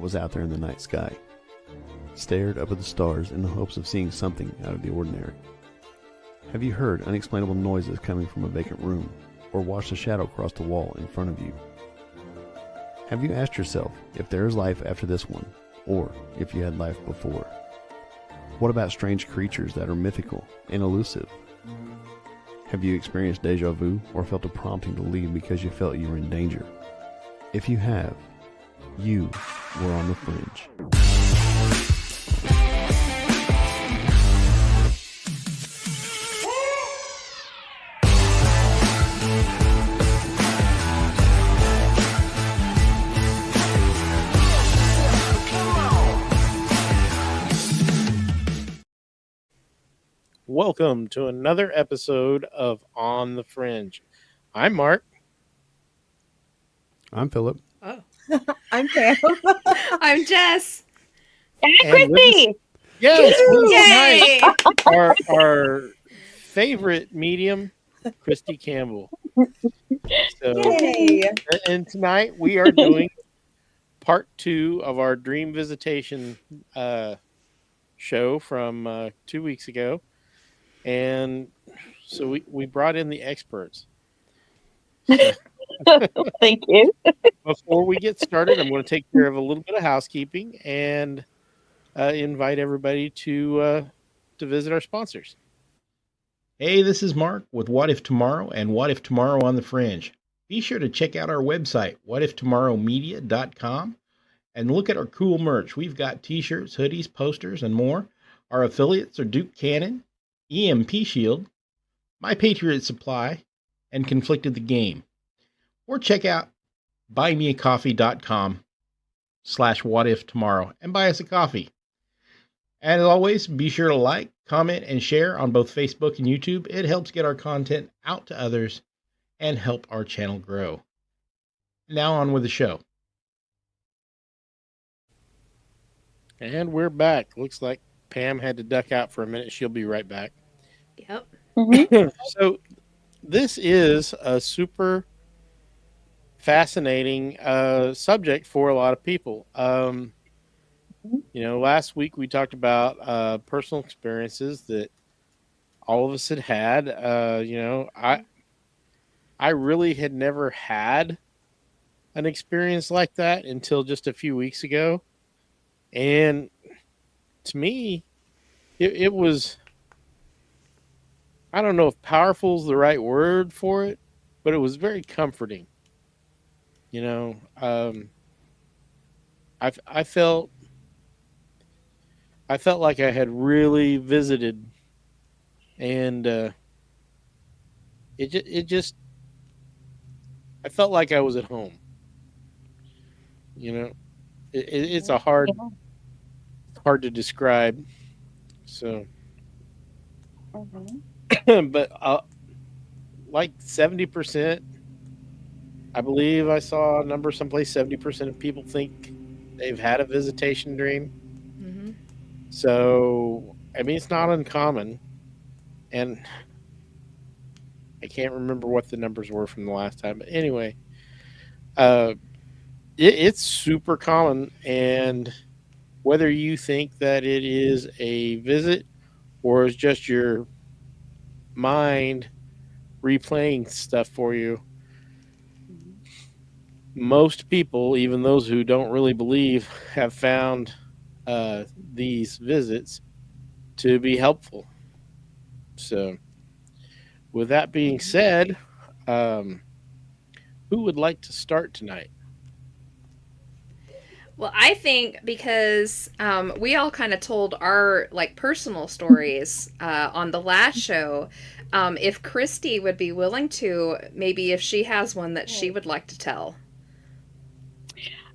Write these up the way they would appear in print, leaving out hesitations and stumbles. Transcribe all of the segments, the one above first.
was out there in the night sky, stared up at the stars in the hopes of seeing something out of the ordinary? Have you heard unexplainable noises coming from a vacant room, or watched a shadow cross the wall in front of you? Have you asked yourself if there is life after this one, or if you had life before? What about strange creatures that are mythical and elusive? Have you experienced deja vu or felt a prompting to leave because you felt you were in danger? If you have, you were on the fringe. Welcome to another episode of On the Fringe. I'm Mark. I'm Philip. Oh. I'm Pam. I'm Jess. And Kristi. Yes, tonight, our favorite medium, Kristi Campbell. So, Yay. and tonight we are doing part 2 of our Dream Visitation show from 2 weeks ago. And so we brought in the experts. Thank you. Before we get started, I'm going to take care of a little bit of housekeeping and invite everybody to visit our sponsors. Hey, this is Mark with What If Tomorrow and What If Tomorrow on the Fringe. Be sure to check out our website, whatiftomorrowmedia.com, and look at our cool merch. We've got t-shirts, hoodies, posters, and more. Our affiliates are Duke Cannon, EMP Shield, My Patriot Supply, and Conflicted the Game. Or check out buymeacoffee.com/whatiftomorrow and buy us a coffee. And as always, be sure to like, comment, and share on both Facebook and YouTube. It helps get our content out to others and help our channel grow. Now on with the show. And we're back. Looks like Pam had to duck out for a minute. She'll be right back. Yep. Mm-hmm. So this is a super fascinating subject for a lot of people. Last week we talked about personal experiences that all of us had. I really had never had an experience like that until just a few weeks ago. And to me, it was, I don't know if powerful is the right word for it, but it was very comforting. I felt like I had really visited, and I felt like I was at home. It's hard to describe. So, but like 70%, I believe I saw a number someplace. 70% of people think they've had a visitation dream. Mm-hmm. So, I mean, it's not uncommon, and I can't remember what the numbers were from the last time. But anyway, it's super common, and whether you think that it is a visit or is just your mind replaying stuff for you, most people, even those who don't really believe, have found these visits to be helpful. So, with that being said, who would like to start tonight? Well, I think because we all kind of told our personal stories on the last show, if Kristi would be willing to, maybe if she has one that she would like to tell.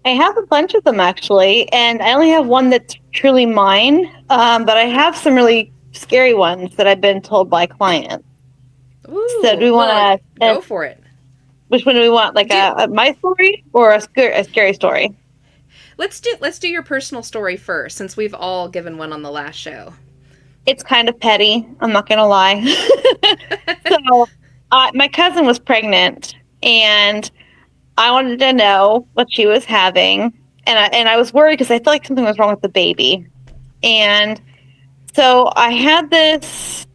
I have a bunch of them actually, and I only have one that's truly mine, but I have some really scary ones that I've been told by clients. Ooh, So do we want to go for it? Which one do we want? Like my story or a scary story? Let's do your personal story first, since we've all given one on the last show. It's kind of petty. I'm not gonna lie. So, my cousin was pregnant, and I wanted to know what she was having, and I was worried because I felt like something was wrong with the baby. And so I had this.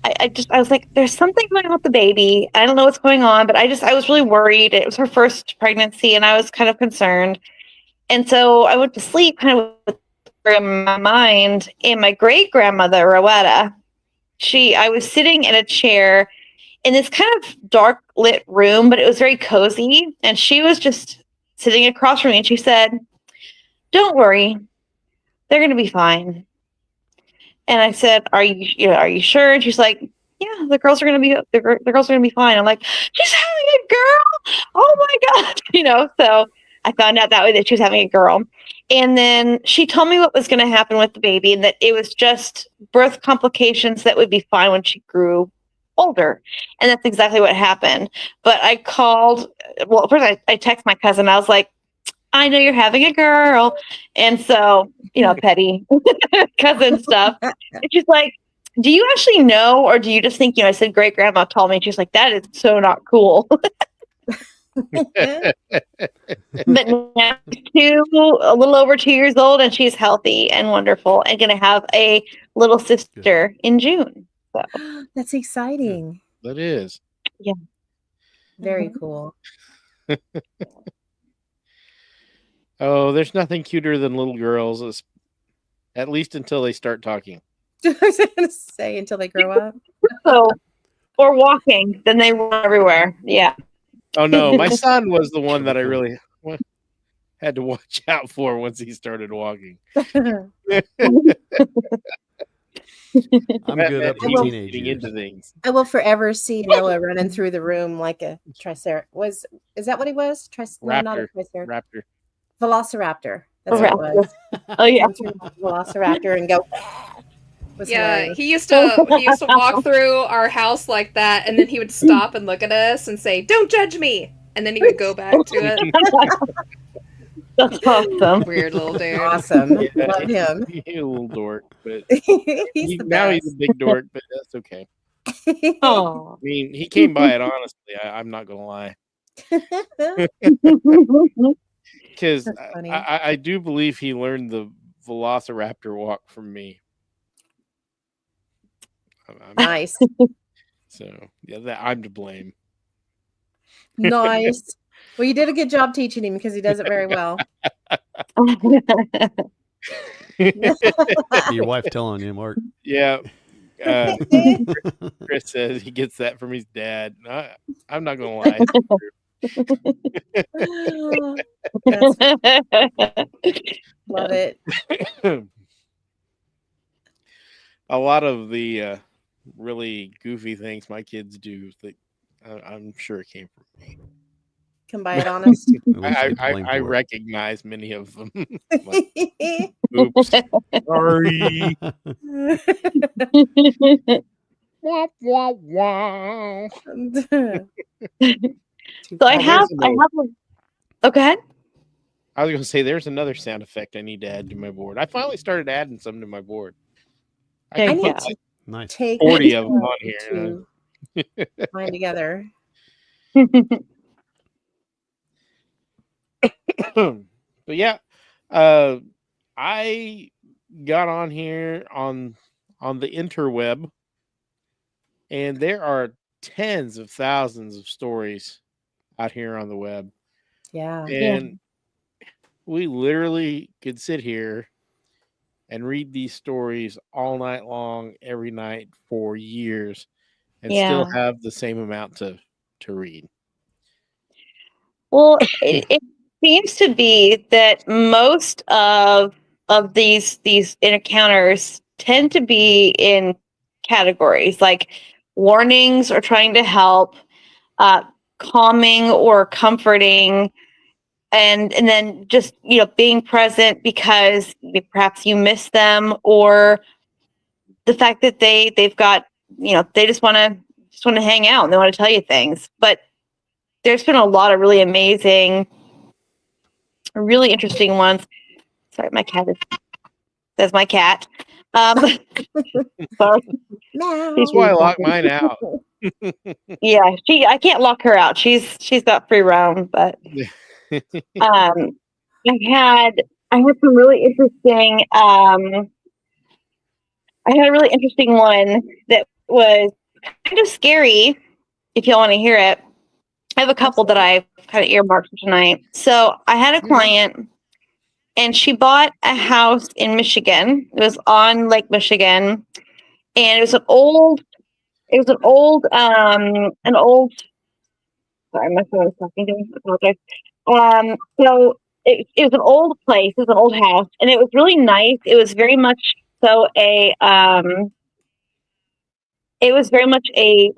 I was like, there's something going on with the baby. I don't know what's going on, but I was really worried. It was her first pregnancy, and I was kind of concerned. And so I went to sleep kind of with her in my mind. And my great grandmother, Rowetta, I was sitting in a chair in this kind of dark lit room, but it was very cozy. And she was just sitting across from me, and she said, "Don't worry, they're going to be fine." And I said, "Are you sure?" And she's like, "Yeah, the girls are going to be fine." I'm like, "She's having a girl! Oh my god!" So I found out that way that she was having a girl. And then she told me what was going to happen with the baby, and that it was just birth complications that would be fine when she grew older. And that's exactly what happened. But I called. Well, first I texted my cousin. I was like, "I know you're having a girl." And so, petty cousin stuff. And she's like, "Do you actually know, or do you just think, I said great grandma told me?" And she's like, "That is so not cool." But now she's a little over 2 years old, and she's healthy and wonderful and going to have a little sister in June. So. That's exciting. That is. Yeah. Very cool. Oh, there's nothing cuter than little girls, at least until they start talking. I was going to say until they grow up. So, or walking, then they run everywhere. Yeah. Oh no, my son was the one that I really had to watch out for once he started walking. I'm good up to teenage Getting years. into things. I will forever see Noah running through the room like a triceratops. Is that what he was? No, not a triceratops. Raptor. Velociraptor. That's what it was. Oh yeah. Velociraptor and go. Yeah, he used to walk through our house like that, and then he would stop and look at us and say, "Don't judge me," and then he would go back to it. That's awesome. Weird little dude. Awesome. Yeah, Love him. He's a little dork, but He's the now best. he's a big dork, but that's okay. Oh. I mean, he came by it honestly. I'm not gonna lie, because That's funny. I do believe he learned the Velociraptor walk from me. Nice. So yeah, I'm to blame. Nice. Well, you did a good job teaching him because he does it very well. Your wife telling you, Mark. Yeah. Chris says he gets that from his dad. I'm not gonna lie. Love it. A lot of the really goofy things my kids do that I'm sure it came from me. Come by it honest. I recognize many of them. Like, oops, sorry. Wah, wah, wah. So I have okay. I was gonna say there's another sound effect I need to add to my board. I finally started adding some to my board. I There can you put go. like Nice. Take 40 of them on to here. find together. But yeah, I got on here on the interweb, and there are tens of thousands of stories out here on the web, Yeah. and we literally could sit here and read these stories all night long, every night for years, and still have the same amount to read. Well, it seems to be that most of these encounters tend to be in categories like warnings or trying to help, calming or comforting, and then just being present because perhaps you miss them, or the fact that they've got they just want to hang out and they want to tell you things. But there's been a lot of really amazing, really interesting ones. Sorry, my cat that's my cat. Sorry. That's why I lock mine out. Yeah, I can't lock her out. She's got free roam, but I had some really interesting I had a really interesting one that was kind of scary if y'all want to hear it. I have a couple that I've kind of earmarked for tonight. So I had a client and she bought a house in Michigan. It was on Lake Michigan. And it was an old sorry, my phone is talking to me. I apologize. So it was an old place, it was an old house, and it was really nice. It was very much so it was very much like,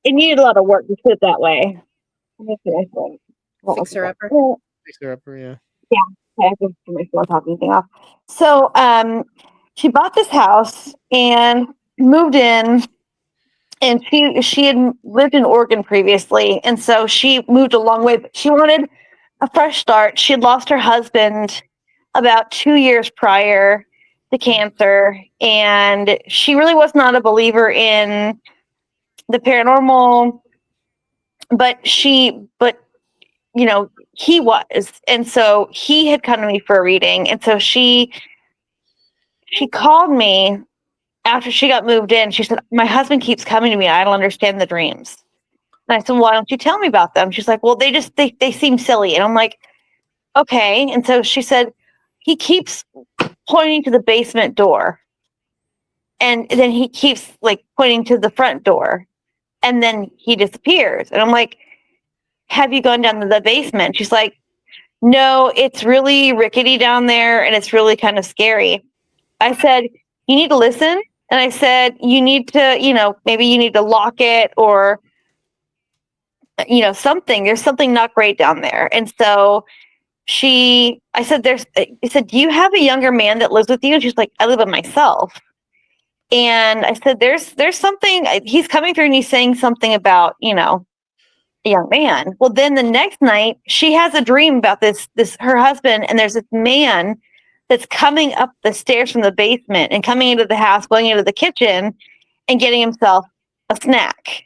it needed a lot of work, to put it that way. Let me see my phone. Fixer upper. Fixer upper, yeah. I have to turn my phone talking thing off. So she bought this house and moved in, and she had lived in Oregon previously, and so she moved a long way, but she wanted a fresh start. She had lost her husband about 2 years prior to cancer, and she really was not a believer in the paranormal, but you know, he was. And so he had come to me for a reading. And so she called me after she got moved in. She said, my husband keeps coming to me. I don't understand the dreams. And I said, well, why don't you tell me about them? She's like, well, they seem silly. And I'm like, okay. And so she said, he keeps pointing to the basement door. And then he keeps like pointing to the front door. And then he disappears. And I'm like, have you gone down to the basement? She's like, no, it's really rickety down there and it's really kind of scary. I said, you need to listen. And I said, you need to, maybe you need to lock it or, something. There's something not great down there. And so I said, do you have a younger man that lives with you? And she's like, I live with myself. And I said, there's something, he's coming through and he's saying something about, a young man. Well, then the next night she has a dream about this her husband, and there's this man that's coming up the stairs from the basement and coming into the house, going into the kitchen and getting himself a snack.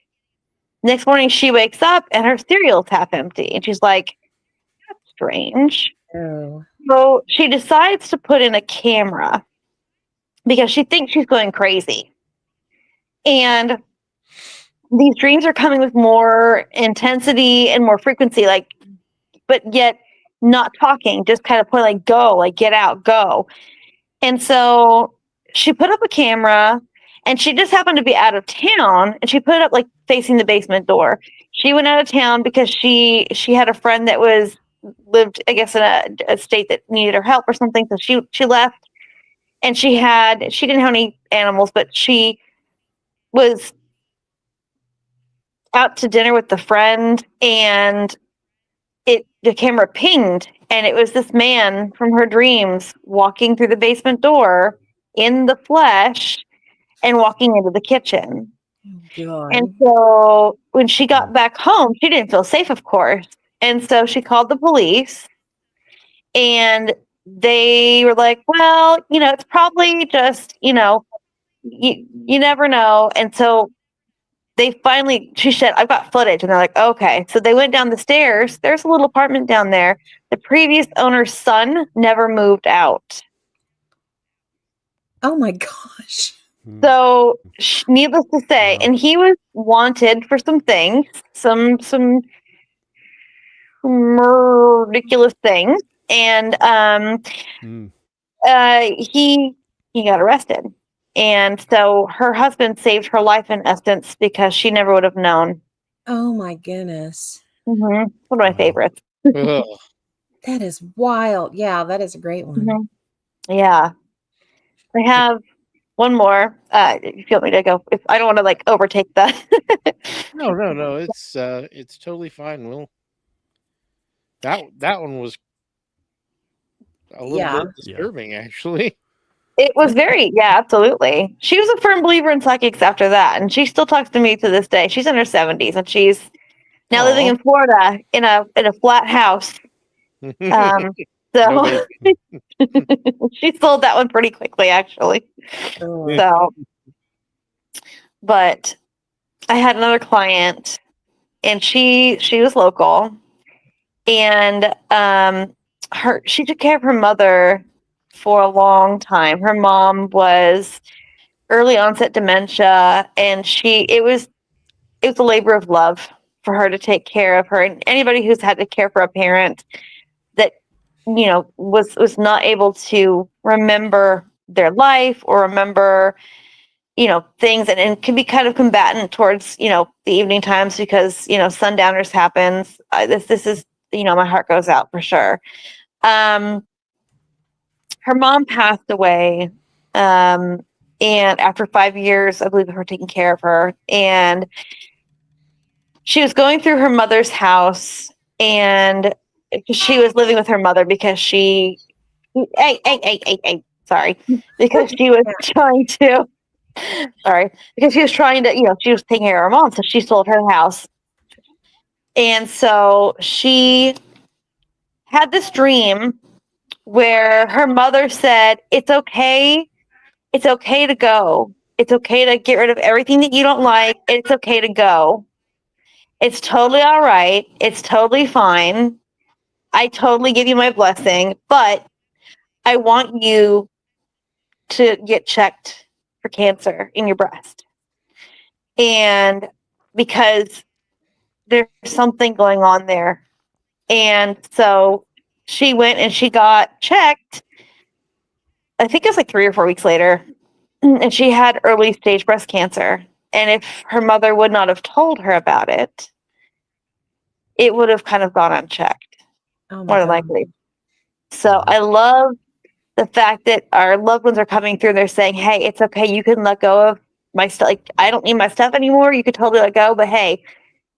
Next morning she wakes up and her cereal's half empty, and she's like, that's strange. Oh. So she decides to put in a camera because she thinks she's going crazy. And these dreams are coming with more intensity and more frequency, but yet not talking, just kind of put like, go, like get out, go. And so she put up a camera, and she just happened to be out of town, and she put it up like facing the basement door. She went out of town because she had a friend that lived, I guess, in a state that needed her help or something. So she left, and she didn't have any animals, but she was out to dinner with the friend, and the camera pinged, and it was this man from her dreams walking through the basement door in the flesh and walking into the kitchen. God. And so when she got back home, she didn't feel safe, of course. And so she called the police, and they were like, well, it's probably just, you never know. And so she said, I've got footage. And they're like, okay. So they went down the stairs. There's a little apartment down there. The previous owner's son never moved out. Oh my gosh. So needless to say, and he was wanted for some things, some ridiculous things. And he got arrested. And so her husband saved her life in essence because she never would have known. Oh my goodness. Mm-hmm. One of my favorites. That is wild. Yeah, that is a great one. Mm-hmm. Yeah. I have one more. If you want me to go, if I don't want to overtake that. No. It's totally fine. Will. That one was a little bit disturbing, actually. It was absolutely. She was a firm believer in psychics after that, and she still talks to me to this day. She's in her 70s, and she's now living in Florida in a flat house. So she sold that one pretty quickly, actually. So, but I had another client, and she was local, and she took care of her mother for a long time. Her mom was early onset dementia, and it was a labor of love for her to take care of her. And anybody who's had to care for a parent that was not able to remember their life or remember things, and can be kind of combatant towards the evening times because sundowners happens. This is my heart goes out for sure. Her mom passed away, and after 5 years, I believe, of her taking care of her, and she was going through her mother's house, and she was living with her mother because sorry, because she was trying to. Sorry, because she was trying to, she was taking care of her mom, so she sold her house. And so she had this dream where her mother said, it's okay to go. It's okay to get rid of everything that you don't like. It's okay to go. It's totally all right. It's totally fine. I totally give you my blessing, but I want you to get checked for cancer in your breast. And because there's something going on there. And so she went and she got checked. I think it was like 3 or 4 weeks later. And she had early stage breast cancer. And if her mother would not have told her about it, it would have kind of gone unchecked, more than likely. So I love the fact that our loved ones are coming through and they're saying, hey, it's okay. You can let go of my stuff. Like, I don't need my stuff anymore. You could totally let go. But hey,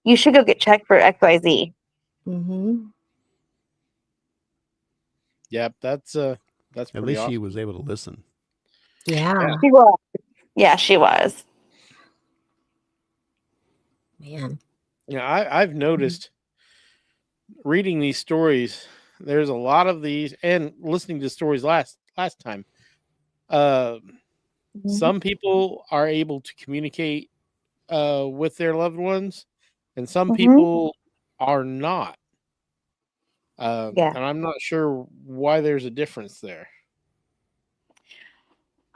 you should go get checked for XYZ. Mm-hmm. Yep, that's pretty At least awesome. she was able to listen. Yeah. She was. Yeah, she was. Man. I've noticed reading these stories, there's a lot of these, and listening to stories last time. Some people are able to communicate with their loved ones, and some people are not. And I'm not sure why there's a difference there.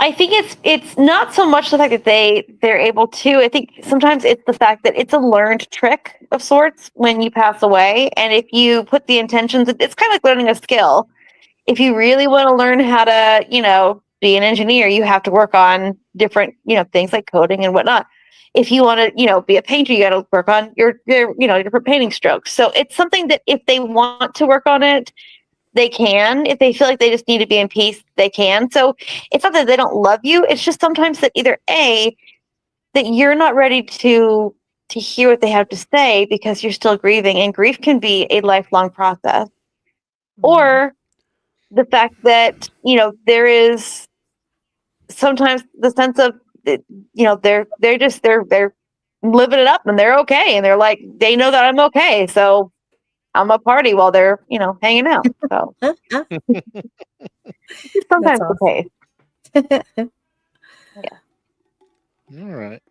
I think it's not so much the fact that they're able to. I think sometimes it's the fact that it's a learned trick of sorts when you pass away. And if you put the intentions, it's kind of like learning a skill. If you really want to learn how to, be an engineer, you have to work on different, things like coding and whatnot. If you want to, be a painter, you got to work on your different painting strokes. So it's something that if they want to work on it, they can. If they feel like they just need to be in peace, they can. So it's not that they don't love you. It's just sometimes that either A, that you're not ready to hear what they have to say because you're still grieving, and grief can be a lifelong process. Or the fact that, there is sometimes the sense of, they're living it up and they're okay. And they're like, they know that I'm okay. So I'm a party while they're, hanging out. So sometimes That's the case. All right.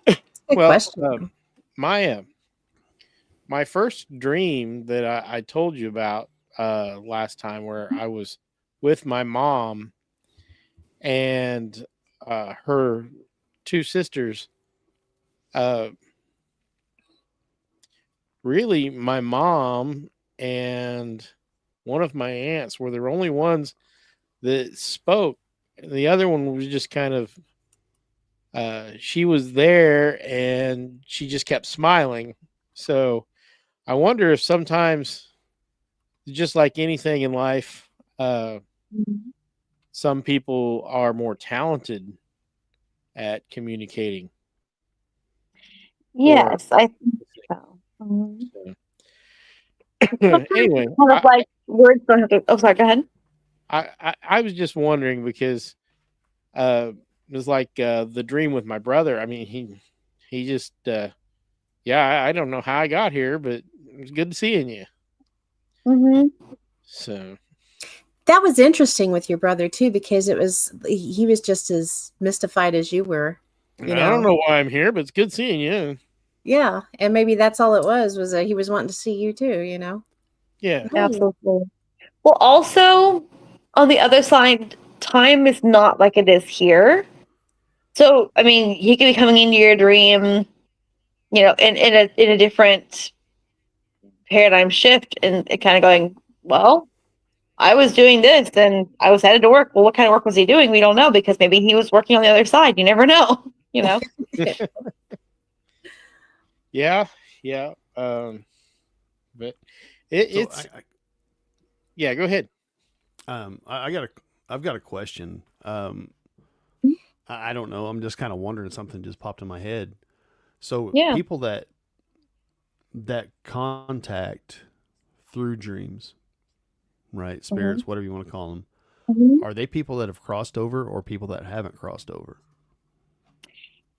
Good question. My first dream that I told you about last time, where I was with my mom and her 2 sisters. Really, my mom and one of my aunts were the only ones that spoke. The other one was just kind of, she was there and she just kept smiling. So I wonder if sometimes, just like anything in life, some people are more talented at communicating. Yes, I think so. Anyway, kind of like words don't have to. Oh, sorry. Go ahead. I was just wondering because it was like the dream with my brother. I mean, he just I don't know how I got here, but it was good seeing you. So That was interesting with your brother too, because he was just as mystified as you were. I don't know why I'm here, but it's good seeing you. Yeah, and maybe that's all it was that he was wanting to see you too, Yeah. Absolutely. Well, also on the other side, time is not like it is here. So, I mean, he could be coming into your dream, in a different paradigm shift, and it kind of going, well, I was doing this, and I was headed to work. Well, what kind of work was he doing? We don't know, because maybe he was working on the other side. You never know, Yeah. Yeah. But it's yeah. Go ahead. I've got a question. I don't know. I'm just kind of wondering. Something just popped in my head. So Yeah. people that contact through dreams, right? Spirits, whatever you want to call them. Mhm. Are they people that have crossed over or people that haven't crossed over?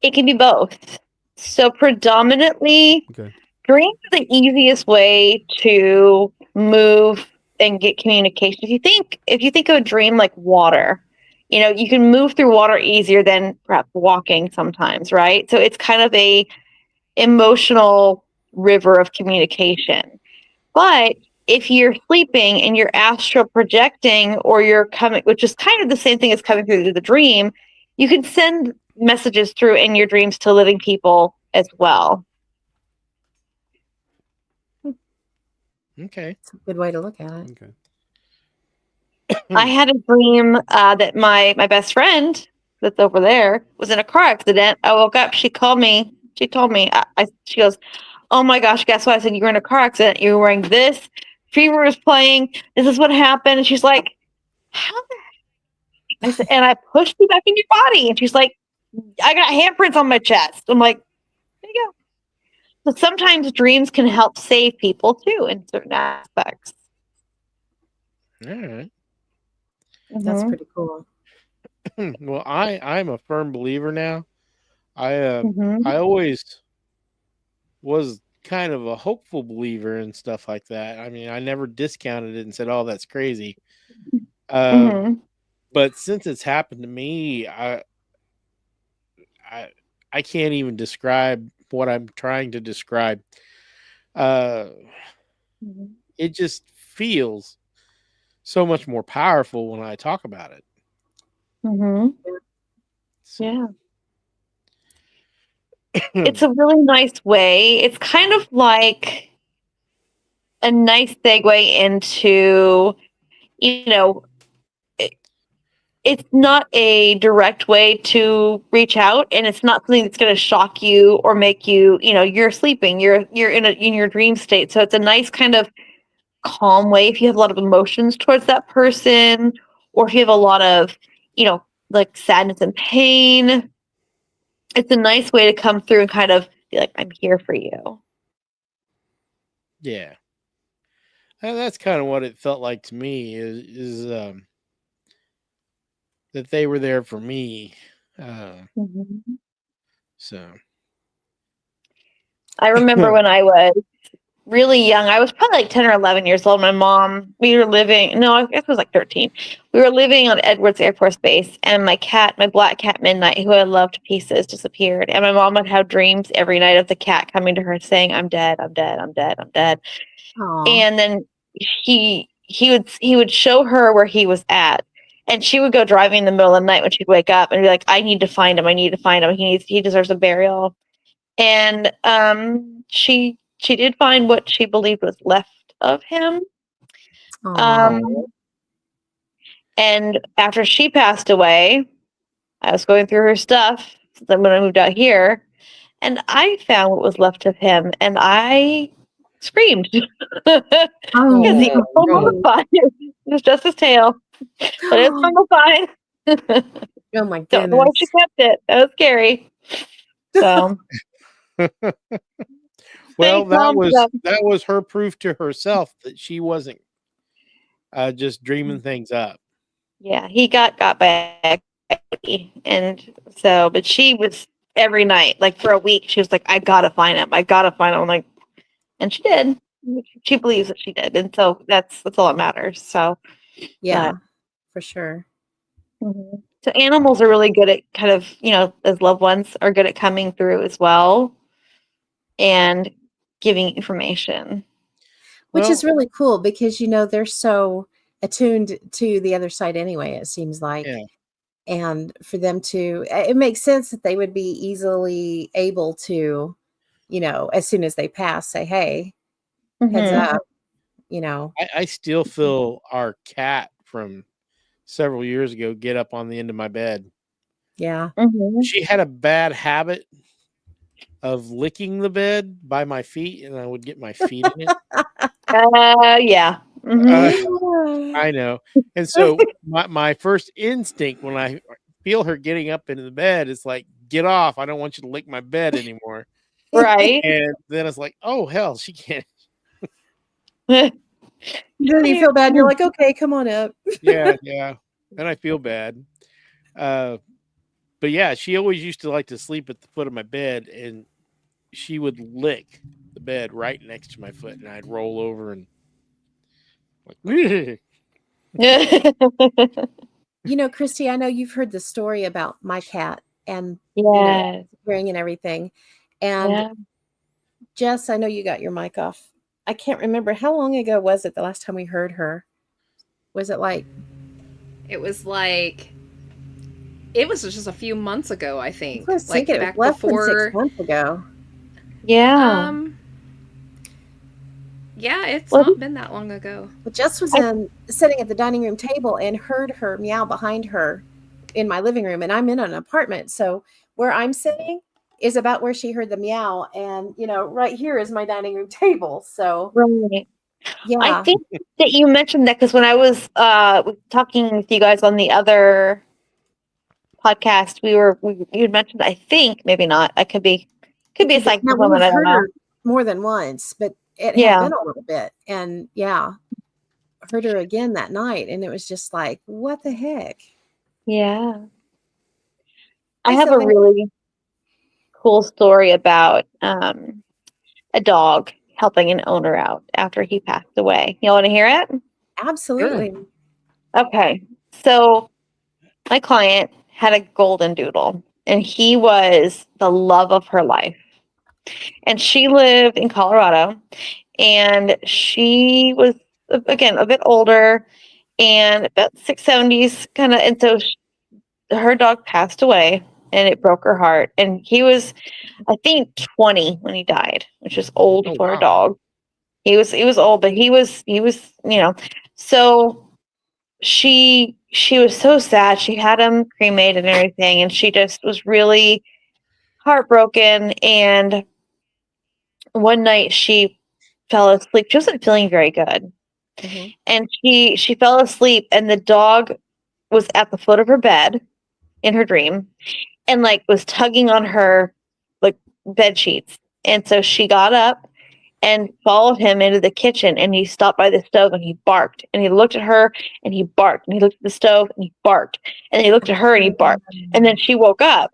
It can be both. So predominantly, Okay. dreams are the easiest way to move and get communication. If you think of a dream like water, you can move through water easier than perhaps walking sometimes, right? So it's kind of a emotional river of communication. But if you're sleeping and you're astral projecting, or you're coming, which is kind of the same thing as coming through the dream, you can send messages through in your dreams to living people as well. Okay. It's a good way to look at it. Okay. I had a dream that my best friend that's over there was in a car accident. I woke up. She called me. She told me. She goes, "Oh my gosh, guess what?" I said, "You were in a car accident. You were wearing this. Fever was playing. This is what happened." And she's like, "How the heck?" I said, "And I pushed you back in your body." And she's like, "I got handprints on my chest." I'm like, "There you go." So sometimes dreams can help save people too in certain aspects. All right. That's Mhm. pretty cool. Well, I'm a firm believer now. I Mhm. I always was kind of a hopeful believer in stuff like that. I mean, I never discounted it and said, "Oh, that's crazy." Um, Mhm. but since it's happened to me, I I can't even describe what I'm trying to describe. Uh, Mhm. it just feels so much more powerful when I talk about it. Mhm. So, Yeah. It's a really nice way. It's kind of like a nice segue into, you know, it, it's not a direct way to reach out, and it's not something that's going to shock you or make you, you're sleeping, you're in your dream state. So it's a nice kind of calm way if you have a lot of emotions towards that person, or if you have a lot of, you know, like sadness and pain. It's a nice way to come through and kind of be like, I'm here for you. yeah. And that's kind of what it felt like to me is that they were there for me. Mhm. So I remember when I was really young. I was probably like 10 or 11 years old. We were living, no, I guess it was like 13. We were living on Edwards Air Force Base, and my black cat Midnight, who I loved to pieces, disappeared. And my mom would have dreams every night of the cat coming to her saying, "I'm dead, I'm dead, I'm dead, I'm dead." Aw. And then he would show her where he was at. And she would go driving in the middle of the night when she'd wake up and be like, "I need to find him. I need to find him. He deserves a burial." And she did find what she believed was left of him. Aw. Um, and after she passed away, I was going through her stuff when I moved out here, and I found what was left of him, and I screamed because Oh, he was so no. mummified. It was just his tail, but it was mummified. oh my Don't know why she goodness. kept it. That was scary. So Well, thanks, Mom, for that. that was her proof to herself that she wasn't just dreaming things up. Yeah, he got by equity, and so, but she was every night, like for a week, she was like, "I gotta find him. I gotta find him." I'm like, and she did. She believes that she did, and so that's all that matters. So, Yeah, for sure. so animals are really good at kind of, as loved ones are good at coming through as well. and giving information. Which Well, is really cool because, they're so attuned to the other side anyway, it seems like. yeah. And for them to, it makes sense that they would be easily able to, as soon as they pass, say, hey, heads Mhm. up, you know. I still feel our cat from several years ago get up on the end of my bed. Yeah. Mhm. She had a bad habit of licking the bed by my feet, and I would get my feet in it. Yeah. Uh, Mhm. I know. And so my first instinct when I feel her getting up into the bed is like, get off. I don't want you to lick my bed anymore. Right. And then it's like, oh hell, she can't. Then you feel bad. You're like, okay, come on up. Yeah, yeah. And I feel bad. But yeah, she always used to like to sleep at the foot of my bed, and she would lick the bed right next to my foot, and I'd roll over and like, Kristi, I know you've heard the story about my cat and, Yes. hearing and everything. And Yeah. Jess, I know you got your mic off. I can't remember. How long ago was it the last time we heard her? Was it like, It was just a few months ago, I think. I was Like thinking it was back less than before 6 months ago. Yeah. Yeah, it's Well, not been that long ago. But Jess was sitting at the dining room table and heard her meow behind her in my living room. And I'm in an apartment. So where I'm sitting is about where she heard the meow. And, right here is my dining room table. So, right. yeah. I think that you mentioned that because when I was talking with you guys on the other podcast, you mentioned, I think, maybe not. I could be a psychic Now, woman. we've I don't heard know. her more than once, but it had Yeah. been a little bit. And yeah, heard her again that night. And it was just like, what the heck? Yeah. I Hi, have a Sylvia. really cool story about a dog helping an owner out after he passed away. You want to hear it? Absolutely. Okay. So my client had a golden doodle, and he was the love of her life. And she lived in Colorado, and she was, again, a bit older and about 670s kind of. And so her dog passed away, and it broke her heart. And he was, I think, 20 when he died, which is old oh for a wow. dog. He was old, but he was, so she was so sad. She had him cremated and everything, and she just was really heartbroken. And one night she fell asleep. She wasn't feeling very good. Mm-hmm. And she fell asleep, and the dog was at the foot of her bed in her dream and like was tugging on her like bed sheets. And so she got up and followed him into the kitchen, and he stopped by the stove and he barked, and he looked at her and he barked, and he looked at the stove and he barked, and then he looked at her and he barked. And then she woke up.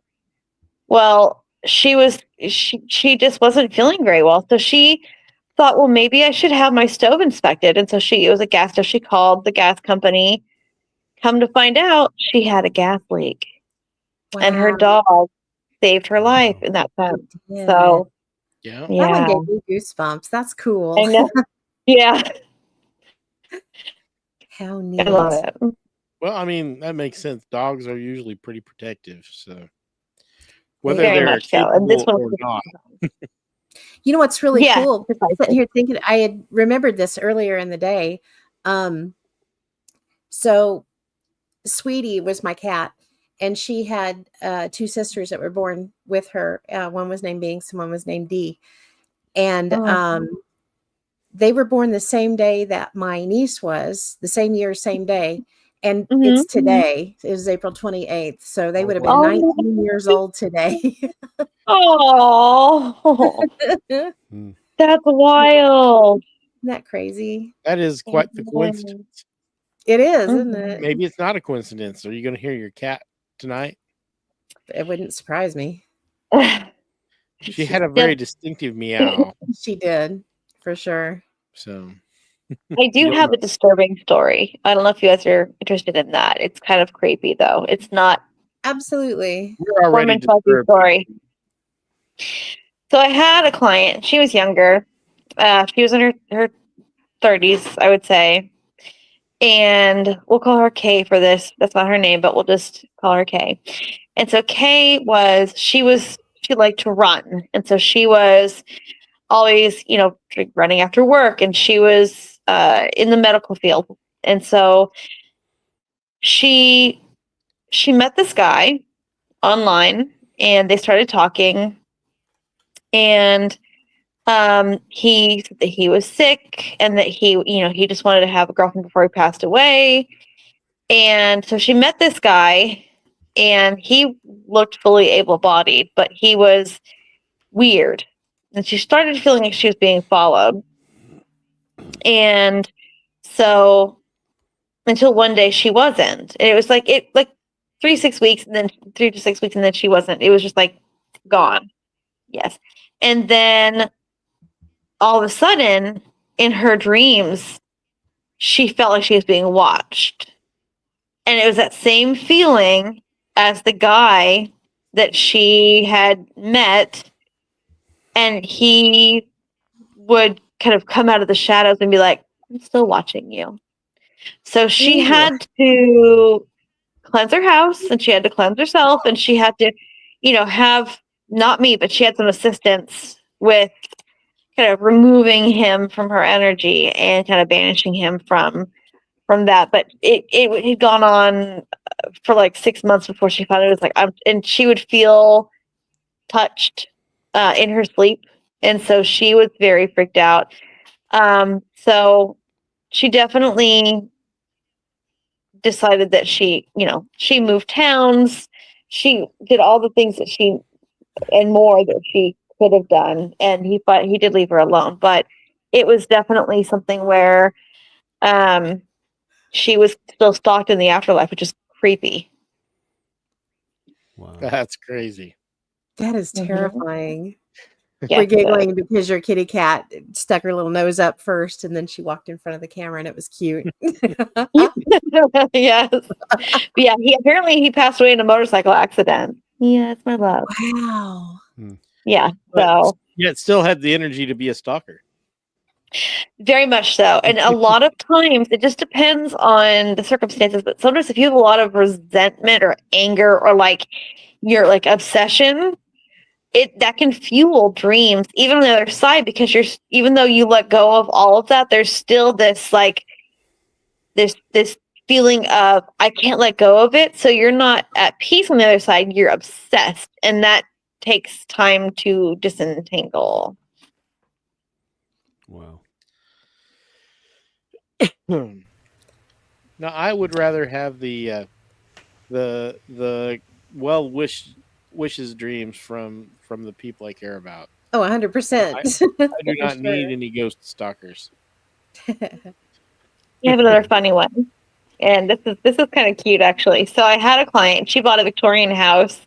Well, she just wasn't feeling very well. So she thought, well, maybe I should have my stove inspected. And so it was a gas stove. She called the gas company. Come to find out, she had a gas leak. Wow. And her dog saved her life in that sense. Yeah. So Yeah. That yeah. one gave me goosebumps. That's cool. I know. Yeah. How neat. I love it. Well, I mean, that makes sense. Dogs are usually pretty protective, so whether Very they're much so. And this capable one or not. You know what's really Yeah, cool? precisely. Sitting here thinking, I had remembered this earlier in the day. So Sweetie was my cat, and she had 2 sisters that were born with her. One was named Binks and one was named Dee. And they were born the same day that my niece was, the same year, same day. And it's today. It was April 28th. So they would have been wow. 19 years old today. Oh, that's wild. Isn't that crazy? That is quite the coincidence. It is, isn't it? Maybe it's not a coincidence. Are you going to hear your cat tonight? It wouldn't surprise me. She had a very distinctive meow. She did, for sure. So I do have a disturbing story. I don't know if you guys are interested in that. It's kind of creepy, though. It's not Absolutely. we're already warm and fuzzy disturbed. story. So I had a client. She was younger. She was in her 30s, I would say. And we'll call her Kay for this. That's not her name, but we'll just call her Kay. And so Kay she liked to run. And so she was always, running after work, and she was in the medical field. And so she met this guy online, and they started talking, and he said that he was sick and that he just wanted to have a girlfriend before he passed away. And so she met this guy, and he looked fully able-bodied, but he was weird. And she started feeling like she was being followed. And so until one day she wasn't. And it was like 3 to 6 weeks, and then 3 to 6 weeks, and then she wasn't. It was just like gone. Yes. And then all of a sudden, in her dreams, she felt like she was being watched. And it was that same feeling as the guy that she had met. And he would kind of come out of the shadows and be like, I'm still watching you. So she had to cleanse her house, and she had to cleanse herself, and she had to, have, not me, but she had some assistance with kind of removing him from her energy and kind of banishing him from that. But it had gone on for like 6 months before she finally was like, and she would feel touched in her sleep. And so she was very freaked out. So she definitely decided that she moved towns. She did all the things that and more that she could have done. And he did leave her alone, but it was definitely something where, she was still stalked in the afterlife, which is creepy. Wow. That's crazy. That is terrifying. Yeah, We're giggling because your kitty cat stuck her little nose up first, and then she walked in front of the camera, and it was cute. yes. Yeah, he passed away in a motorcycle accident. Yeah, it's my love. Wow. Yeah, But so yet still had the energy to be a stalker. very much so. And a lot of times it just depends on the circumstances, but sometimes if you have a lot of resentment or anger or like your like obsession, that can fuel dreams even on the other side, because even though you let go of all of that, there's still this like this feeling of I can't let go of it. So you're not at peace on the other side, you're obsessed, and that takes time to disentangle. Wow. Now I would rather have the wishes dreams from the people I care about. Oh, 100%. I do not need any ghost stalkers. I have another funny one, and this is kind of cute actually. So I had a client. She bought a Victorian house,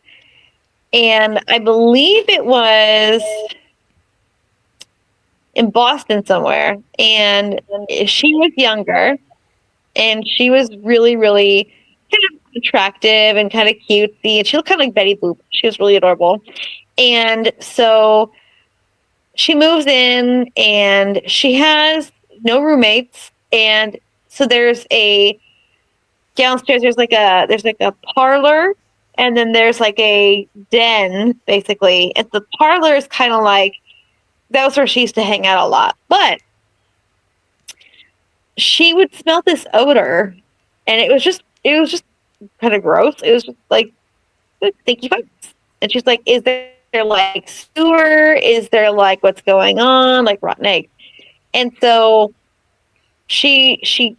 and I believe it was in Boston somewhere. And she was younger, and she was really, really kind of attractive and kind of cutesy, and she looked kind of like Betty Boop. She was really adorable. And so she moves in, and she has no roommates. And so there's a downstairs, there's like a parlor, and then there's like a den basically. And the parlor is kind of like, that was where she used to hang out a lot. But she would smell this odor, and it was just kind of gross. It was just like stinky vibes. And she's like, is there like sewer? Is there like what's going on? Like rotten eggs. And so she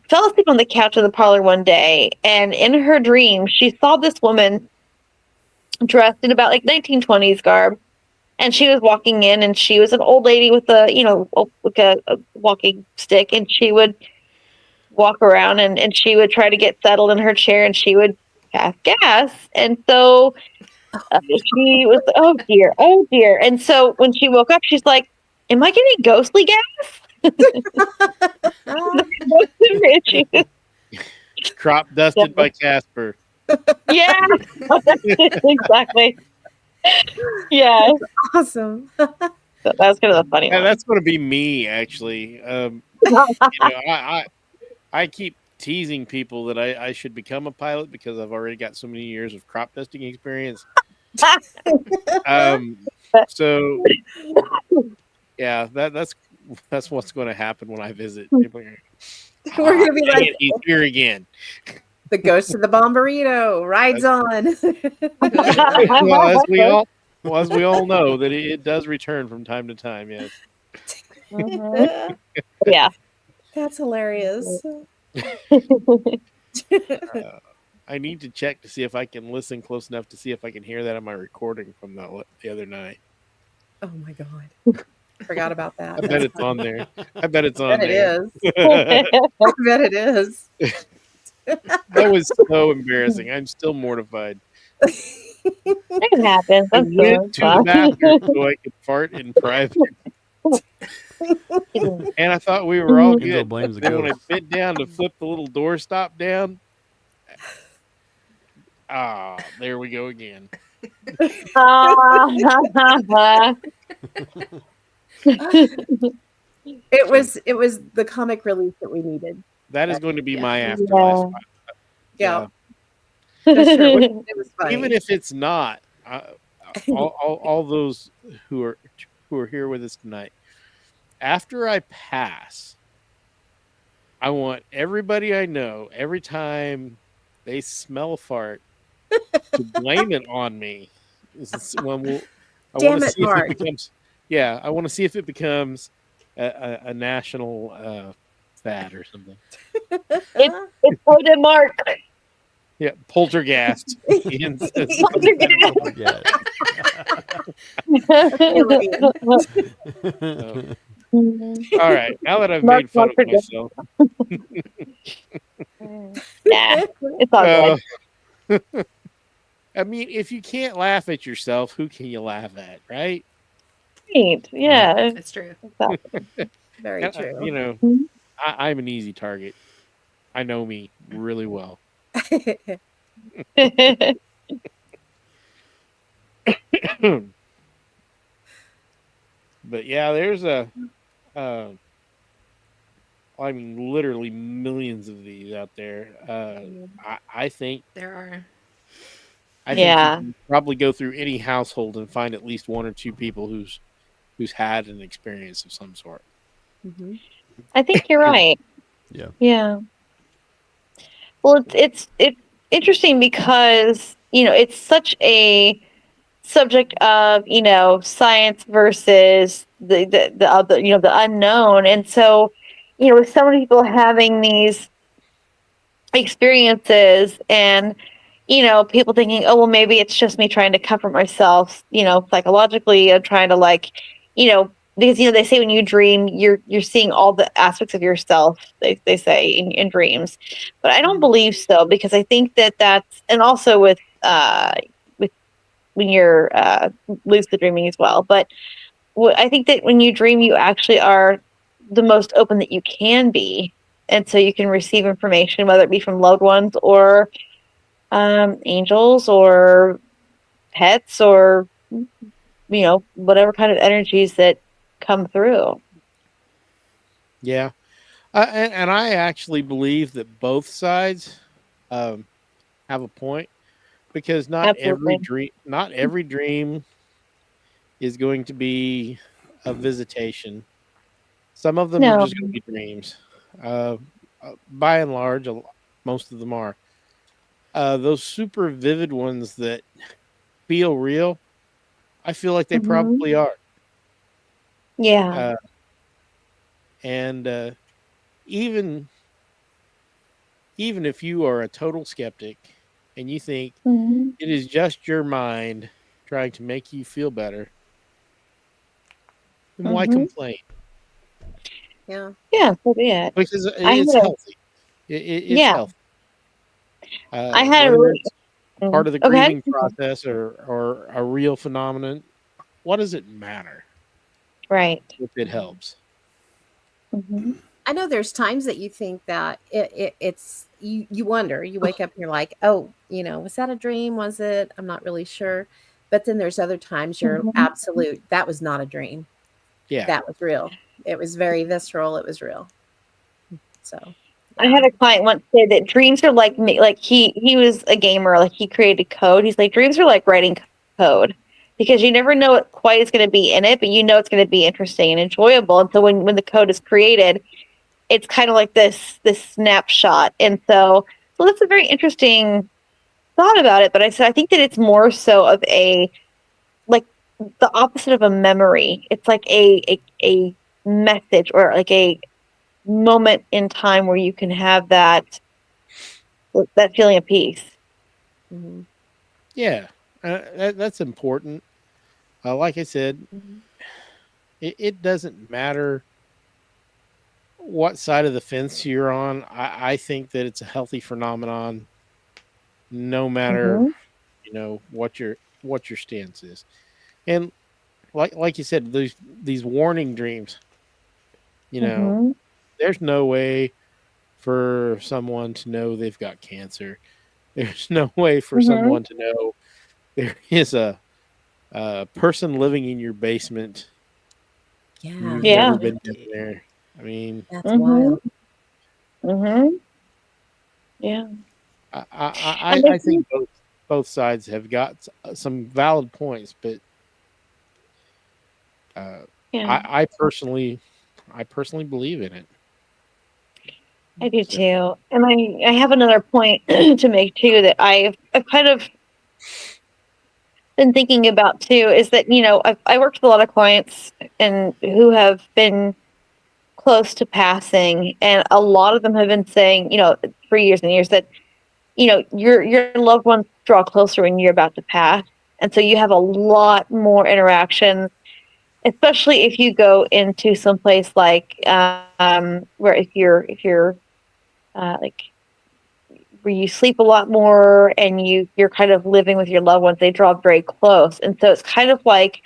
fell asleep on the couch in the parlor one day, and in her dream she saw this woman dressed in about like 1920s garb, and she was walking in, and she was an old lady with a walking stick, and she would walk around, and she would try to get settled in her chair, and she would pass gas. And so she was, oh dear. And so when she woke up, she's like, am I getting ghostly gas? Crop dusted by Casper. Yeah, exactly. Yeah, Awesome. that's kind of the funny Yeah, one. that's going to be me, actually. I keep teasing people that I should become a pilot because I've already got so many years of crop dusting experience. So yeah, that's what's going to happen when I visit. People are gonna, We're gonna be dang like it, he's here again. the ghost of the Bomberito rides on. Well, as we all know, that it does return from time to time. Yes. Mhm. Yeah. That's hilarious. I need to check to see if I can listen close enough to see if I can hear that on my recording from the other night. Oh my god. Forgot about that. I bet it's on there. I bet it's I on bet it there. is. I bet it is. That was so embarrassing. I'm still mortified. It happens. I That's went to the fun. bathroom so I could fart in private, and I thought we were all Enzo good. blames the Then when I ghost. bent down to flip the little door stop down, there we go again. It was the comic relief that we needed. That is going to be Yeah. my afterlife. Yeah. That's true. It was funny. Even if it's not, all those who are here with us tonight, after I pass, I want everybody I know, every time they smell a fart, to blame it on me. I want Damn to it, see if Mark. it becomes. Yeah, I want to see if it becomes a national fad or something. It's Hoda Mark. Yeah, poltergeist. Ian says Yeah. all right, now that I've Mark made fun of Mark myself, Yeah, it's all good. I mean, if you can't laugh at yourself, who can you laugh at, right? Right. Yeah. That's true. Very true. You know, I'm an easy target. I know me really well. But yeah, there's I mean, literally millions of these out there. I think There are. I think Yeah. you can probably go through any household and find at least one or two people who's had an experience of some sort. Mhm. I think you're right. Yeah. Yeah. Well, it's interesting because it's such a subject of science versus the other the unknown, and so with so many people having these experiences and people thinking, oh well, maybe it's just me trying to comfort myself psychologically and trying to because they say when you dream you're seeing all the aspects of yourself, they say in dreams, but I don't believe so, because I think that's, and also with when you're lucid dreaming as well, but I think that when you dream you actually are the most open that you can be, and so you can receive information, whether it be from loved ones or angels or pets or whatever kind of energies that come through. Yeah, and I actually believe that both sides have a point, because not every dream is going to be a visitation. Some of them are No. just going to be dreams. By and large, most of them are. Those super vivid ones that feel real, I feel like they probably are. Yeah. And even if you are a total skeptic and you think it is just your mind trying to make you feel better, then why complain? Yeah. Yeah, so be it. Because it's healthy. It's healthy. I had a whether really, it's part of the okay. grieving process or a real phenomenon, what does it matter Right. if it helps? I know there's times that you think that it's you wonder, you wake up and you're like, oh, was that a dream? Was it? I'm not really sure. But then there's other times you're Mhm. absolute. That was not a dream. Yeah. That was real. It was very visceral. It was real. So I had a client once say that dreams are like me. Like he was a gamer. Like he created code. He's like, dreams are like writing code because you never know what quite is going to be in it, but you know it's going to be interesting and enjoyable. And so when the code is created, it's kind of like this snapshot. And so that's a very interesting thought about it. But I said I think that it's more so of a like the opposite of a memory. It's like a message or like a moment in time where you can have that feeling of peace. mhm. Yeah. That's important. Like I said, it doesn't matter what side of the fence you're on. I think that it's a healthy phenomenon, no matter what your stance is. And like you said, these warning dreams. There's no way for someone to know they've got cancer. There's no way for someone to know there is a person living in your basement. Yeah. You've Yeah. never been in there. I mean, That's wild. Yeah. I think both sides have got some valid points, but Yeah. I personally believe in it. I do too. And I have another point to make too that I've kind of been thinking about too is that, I worked with a lot of clients and who have been close to passing, and a lot of them have been saying, for years and years that, your loved ones draw closer when you're about to pass. And so you have a lot more interactions, especially if you go into someplace like where if you're like where you sleep a lot more and you're kind of living with your loved ones, they draw very close. And so it's kind of like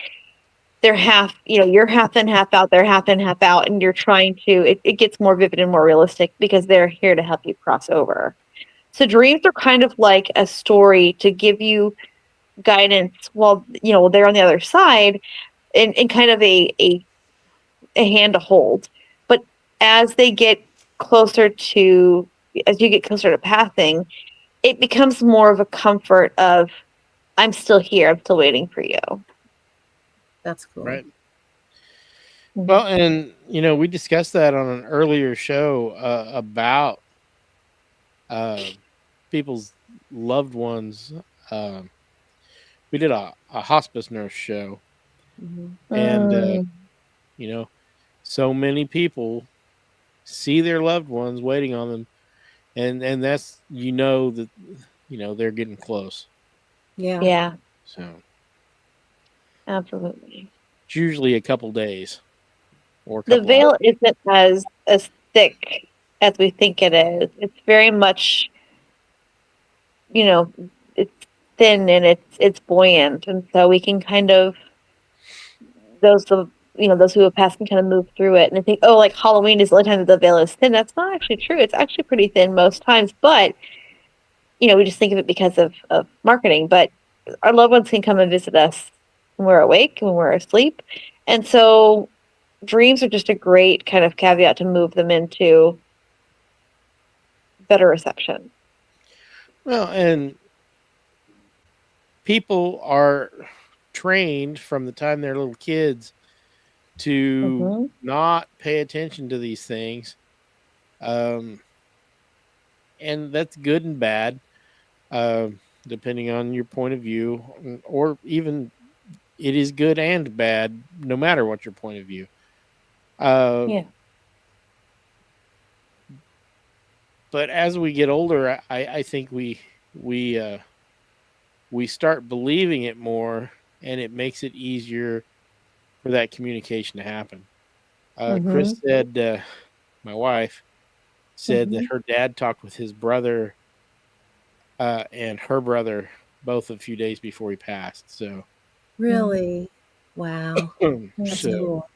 they're half, you're half in, half out, they're half in, half out, and you're trying to, it gets more vivid and more realistic because they're here to help you cross over. So dreams are kind of like a story to give you guidance while, they're on the other side, and kind of a hand to hold. But as they get closer to, as you get closer to passing, it becomes more of a comfort of, I'm still here, I'm still waiting for you. That's cool. Right. Well, and we discussed that on an earlier show about people's loved ones. We did a hospice nurse show, and so many people see their loved ones waiting on them, and that's that they're getting close. Yeah, So absolutely. it's usually a couple days or a The couple veil hours. isn't as thick as we think it is. It's very much, it's thin and it's buoyant, and so we can kind of those who have passed can kind of move through it and I think, oh, like Halloween is the only time that the veil is thin. That's not actually true. It's actually pretty thin most times, but we just think of it because of marketing. But our loved ones can come and visit us when we're awake, when we're asleep, and so dreams are just a great kind of caveat to move them into better reception. Well, and people are trained from the time they're little kids to not pay attention to these things. And that's good and bad, depending on your point of view, or even it is good and bad, no matter what your point of view. But as we get older, I think we start believing it more, and it makes it easier for that communication to happen. Chris said, my wife said that her dad talked with his brother and her brother both a few days before he passed. So really, wow, that's cool.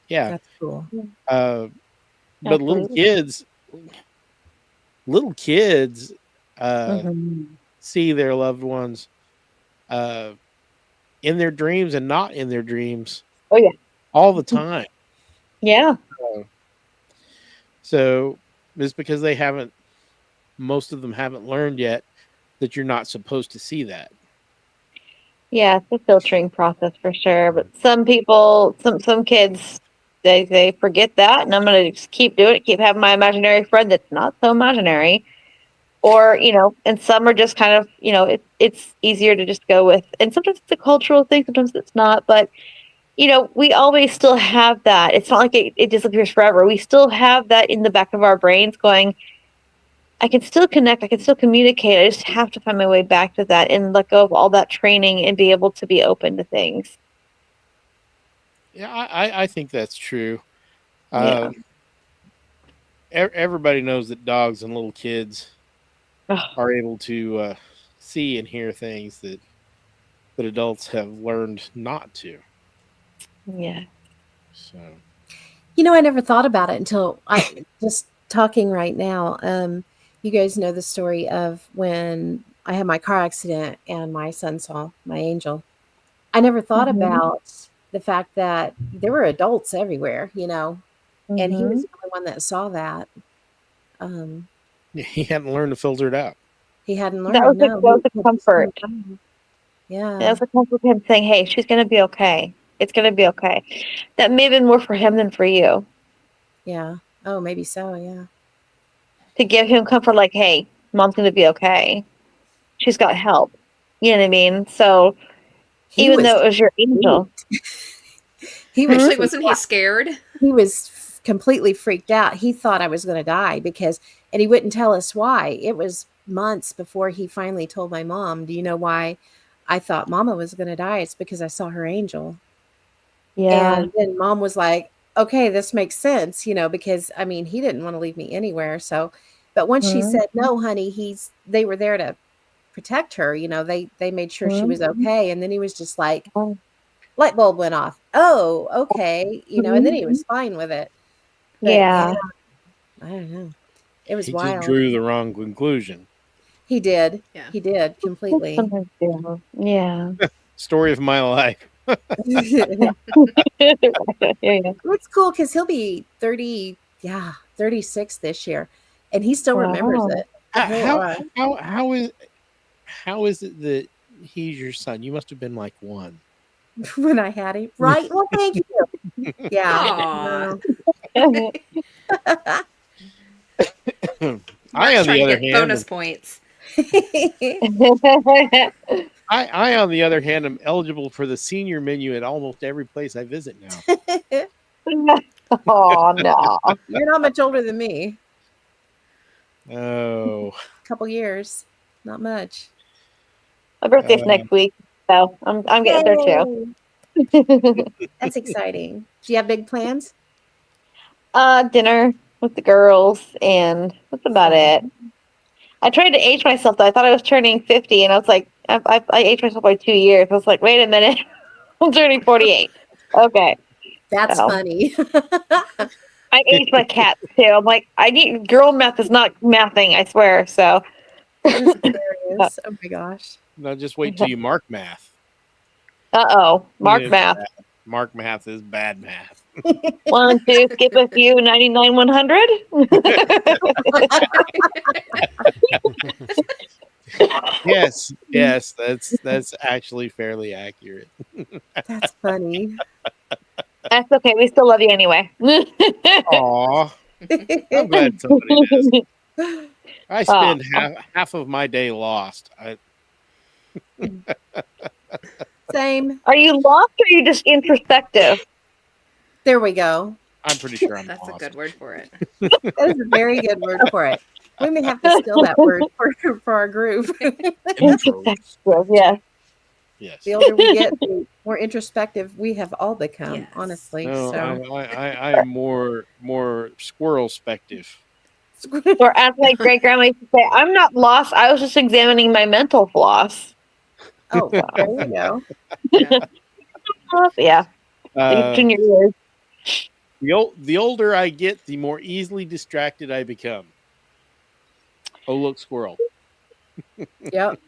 Yeah, that's cool. But little kids see their loved ones uh, in their dreams and not in their dreams. Oh, yeah. All the time. Yeah. So it's because they haven't. Most of them haven't learned yet that you're not supposed to see that. Yeah, it's a filtering process for sure. But some people, some kids, they forget that, and I'm gonna just keep doing it, keep having my imaginary friend that's not so imaginary. Or, and some are just kind of, it's easier to just go with, and sometimes it's a cultural thing, sometimes it's not, but we always still have that. It's not like it disappears forever. We still have that in the back of our brains going, I can still connect, I can still communicate. I just have to find my way back to that and let go of all that training and be able to be open to things. Yeah, I think that's true. Yeah. Everybody knows that dogs and little kids Ugh. are able to see and hear things that adults have learned not to. Yeah. So, I never thought about it until I just talking right now. You guys know the story of when I had my car accident and my son saw my angel. I never thought about the fact that there were adults everywhere, and he was the only one that saw that. he hadn't learned to filter it out. He hadn't learned. That was, No, that was a comfort. Yeah. That was a comfort, him saying, hey, she's going to be okay. It's going to be okay. That may have been more for him than for you. Yeah. Oh, maybe so. Yeah. To give him comfort, like, hey, mom's going to be okay. She's got help. You know what I mean? So even though it was your angel. He was Actually, wasn't he scared? He was completely freaked out. He thought I was going to die and he wouldn't tell us why. It was months before he finally told my mom, do you know why I thought Mama was going to die? It's because I saw her angel. Yeah. And then Mom was like, okay, this makes sense, because he didn't want to leave me anywhere. So, but once she said, no, honey, they were there to protect her. They made sure she was okay. And then he was just like, light bulb went off. Oh, okay. And then he was fine with it. But, yeah. I don't know. It was He wild. just drew the wrong conclusion. He did. Yeah. He did completely. Yeah. Story of my life. It's cool because he'll be 36 this year, and he still remembers it. How is it that he's your son? You must have been like one when I had him, right? Well, thank you. Yeah. I, on the other hand, bonus points. I, on the other hand, am eligible for the senior menu at almost every place I visit now. Oh, no. You're not much older than me. Oh. A couple years. Not much. My birthday's next week, so I'm getting there too. That's exciting. Do you have big plans? Dinner with the girls, and that's about it. I tried to age myself, though. I thought I was turning 50, and I was like, I aged myself by 2 years. I was like, wait a minute. I'm turning 48. Okay. That's funny. I aged my cat, too. I'm like, girl math is not mathing, I swear. So. That is hilarious. Oh, my gosh. Now just wait till you mark math. Uh-oh. Mark math. Mark math is bad math. 1, 2, skip a few, 99, 100. Yes, that's actually fairly accurate. That's funny. That's okay. We still love you anyway. Aw, I'm glad somebody does. I spend half of my day lost. Same. Are you lost or are you just introspective? There we go. I'm pretty sure I'm That's lost. a good word for it. That is a very good word for it. We may have to steal that word for our group. Introspective, yeah. Yes. The older we get, the more introspective we have all become, Yes. honestly. No, So. I am more squirrel-spective. Or as my great grandma used to say, I'm not lost. I was just examining my mental floss. Oh, there you go. Yeah. Junior years. The older I get, the more easily distracted I become. Oh, look, squirrel. Yep.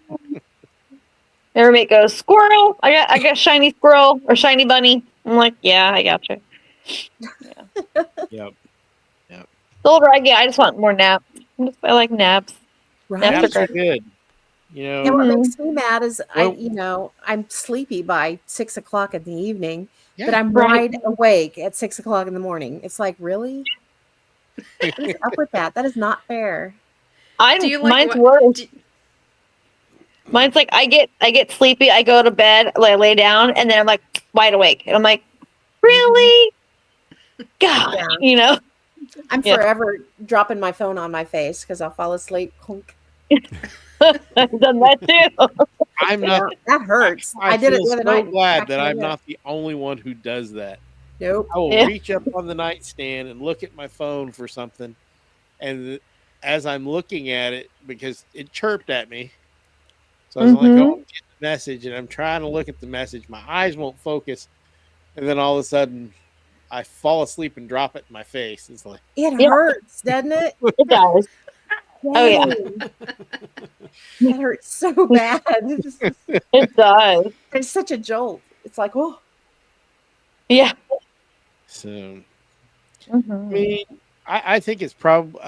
My roommate goes, squirrel. I got shiny squirrel or shiny bunny. I'm like, yeah, I got you. Yep. The older I get, I just want more naps. I like naps. Right. Naps are great. good. You know, And what Mhm. makes me mad is Well- I'm sleepy by 6 o'clock in the evening, but Yeah. I'm Right. wide awake at 6 o'clock in the morning. It's like, really? What is up with that? That is not fair. Do you like Mine's what? worse. Mine's like I get sleepy, I go to bed, I lay down, and then I'm like wide awake. And I'm like, really? God, Yeah. you know? I'm Yeah. forever dropping my phone on my face because I'll fall asleep. Clunk. I've done that too. I'm Yeah, not. that hurts. I did it feel the other so night. glad Back that in the I'm day. not the only one who does that. Nope. I will Yeah. reach up on the nightstand and look at my phone for something, and as I'm looking at it, because it chirped at me, so I was like, Mhm. "Oh, get the message," and I'm trying to look at the message. My eyes won't focus, and then all of a sudden, I fall asleep and drop it in my face. It's like, It Yeah. hurts, doesn't it? It does. Oh, yeah. Dang. That hurts so bad. It does. It's such a jolt. It's like, oh, Yeah. so. I Mhm. mean, I think it's probably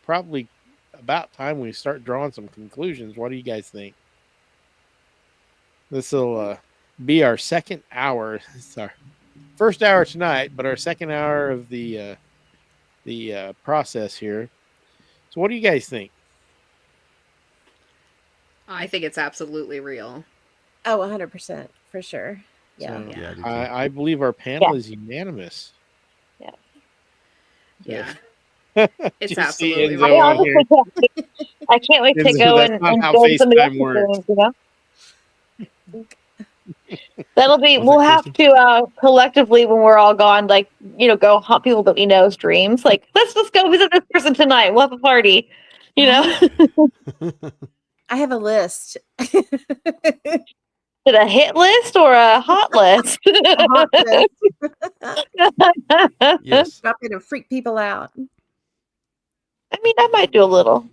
probably about time we start drawing some conclusions. What do you guys think? This will be our second hour. It's our first hour tonight, but our second hour of the process here. So, what do you guys think? I think it's absolutely real. oh, 100% for sure. Yeah. So, Yeah, I do too. I believe our panel is unanimous. Yeah. Just It's see absolutely Enzo I real. on here. honestly I can't wait to Enzo, go that's and not how join somebody FaceTime else's works. games, That'll be, Was we'll that have Kristi? to collectively, when we're all gone, like, go haunt people that we know streams. Like, let's just go visit this person tonight. We'll have a party, I have a list. Is it a hit list or a hot list? A hot list. Yes. Drop in and freak people out. I mean, I might do a little.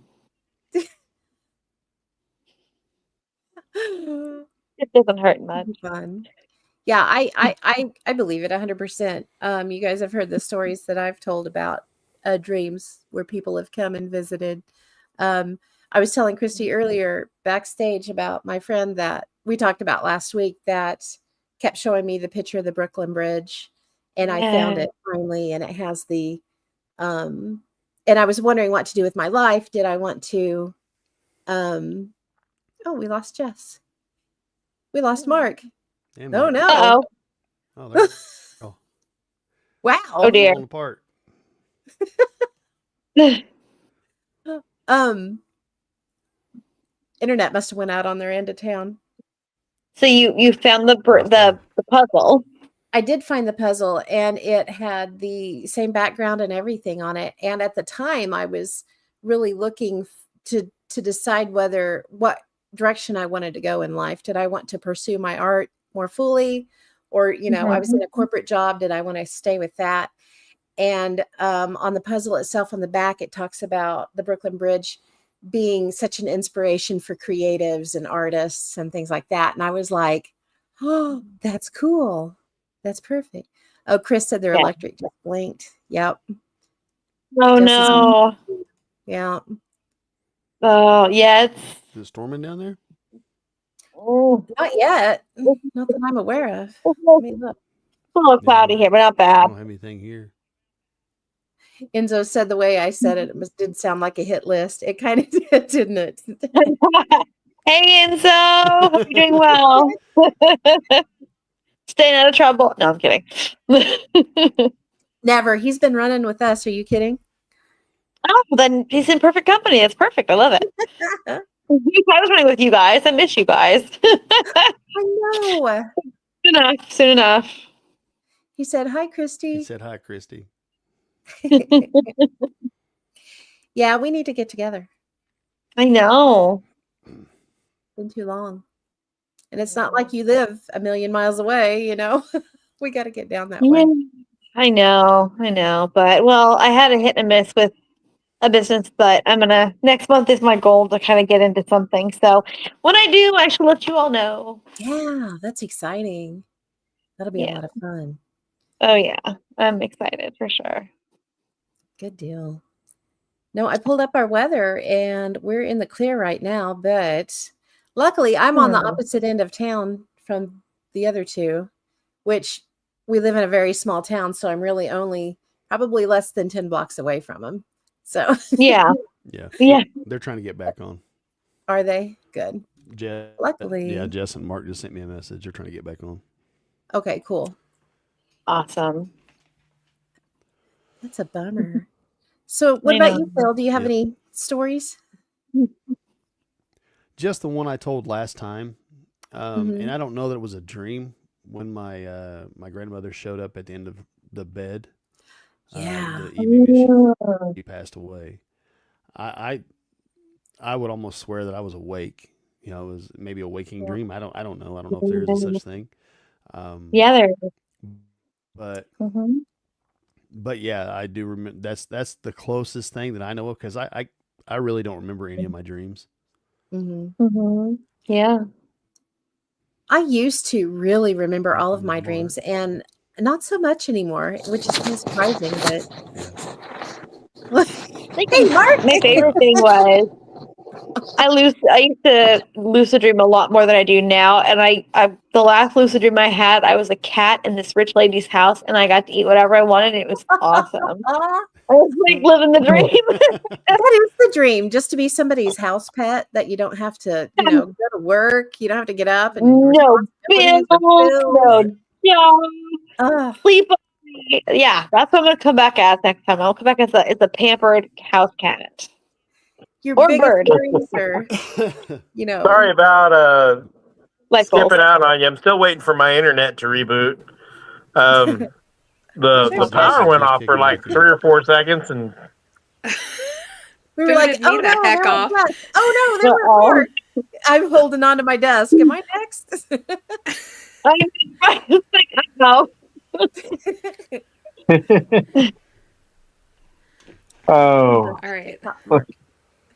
It doesn't hurt much. Fun. Yeah, I believe it 100%. You guys have heard the stories that I've told about dreams where people have come and visited. I was telling Kristi earlier backstage about my friend that we talked about last week that kept showing me the picture of the Brooklyn Bridge, and I found Yeah. it finally, and it has the and I was wondering what to do with my life. Did I want to oh, we lost Jess. We lost Mark. And Oh Mark. no. Uh-oh. Oh, there. Oh, Wow. Oh, dear. falling apart. Internet must have went out on their end of town. So you found the puzzle. I did find the puzzle, and it had the same background and everything on it. And at the time, I was really looking to decide what direction I wanted to go in life. Did I want to pursue my art more fully, or I was in a corporate job? Did I want to stay with that? And on the puzzle itself, on the back, it talks about the Brooklyn Bridge being such an inspiration for creatives and artists and things like that. And I was like, oh, that's cool. That's perfect. Oh, Chris said their Yeah. electric just blinked. Yep. Oh, Just no. Yeah. Oh, yeah. Is it storming down there? Not yet. Not that I'm aware of. It's Let me look. a little cloudy here, but not I bad. don't have anything here. Enzo said the way I said it, did sound like a hit list. It kind of did, didn't it? Hey, Enzo. Hope you're doing well. Staying out of trouble. No, I'm kidding. Never. He's been running with us. Are you kidding? Oh, then he's in perfect company. It's perfect. I love it. I was running with you guys. I miss you guys. I know. Soon enough. He said, hi, He Kristi. said hi, Kristi. Yeah, we need to get together. I know. Been too long. And it's not like you live a million miles away, We got to get down that way. I know. But, well, I had a hit and miss with a business, but next month is my goal to kind of get into something. So when I do, I shall let you all know. Yeah, that's exciting. That'll be a Yeah. lot of fun. Oh yeah, I'm excited for sure. Good deal. No, I pulled up our weather and we're in the clear right now, but luckily I'm on the opposite end of town from the other two, which we live in a very small town, so I'm really only probably less than 10 blocks away from them. So Yeah. Yeah. Yeah. They're trying to get back on. are they? Good. Jess, Luckily. Yeah, Jess and Mark just sent me a message. They're trying to get back on. Okay, cool. Awesome. That's a bummer. So what about you, Phil? Do you have any stories? Just the one I told last time. And I don't know that it was a dream when my grandmother showed up at the end of the bed. Yeah. The evening that she passed away. I would almost swear that I was awake. You know, it was maybe a waking dream. I don't know. I don't know if there is a such thing. Yeah, there is. But yeah, I do remember. That's the closest thing that I know of because I really don't remember any of my dreams. Yeah. I used to really remember all of my dreams and not so much anymore, which is kind of surprising, but hey, Mark. My favorite thing was I used to lucid dream a lot more than I do now. And the last lucid dream I had, I was a cat in this rich lady's house and I got to eat whatever I wanted. And it was awesome. I was like living the dream. That is the dream, just to be somebody's house pet that you don't have to, go to work. You don't have to get up and no bills, no sleep. Yeah, that's what I'm going to come back as next time. I'll come back as a pampered house cat. Your or biggest bird. worries are, Sorry about Like skipping out on you. I'm still waiting for my internet to reboot. The power went off for like 3 or 4 seconds, and we were like, "Oh no, heck they're off. at desk. Oh no, they're at work." I'm holding on to my desk. Am I next? No. Oh. All right.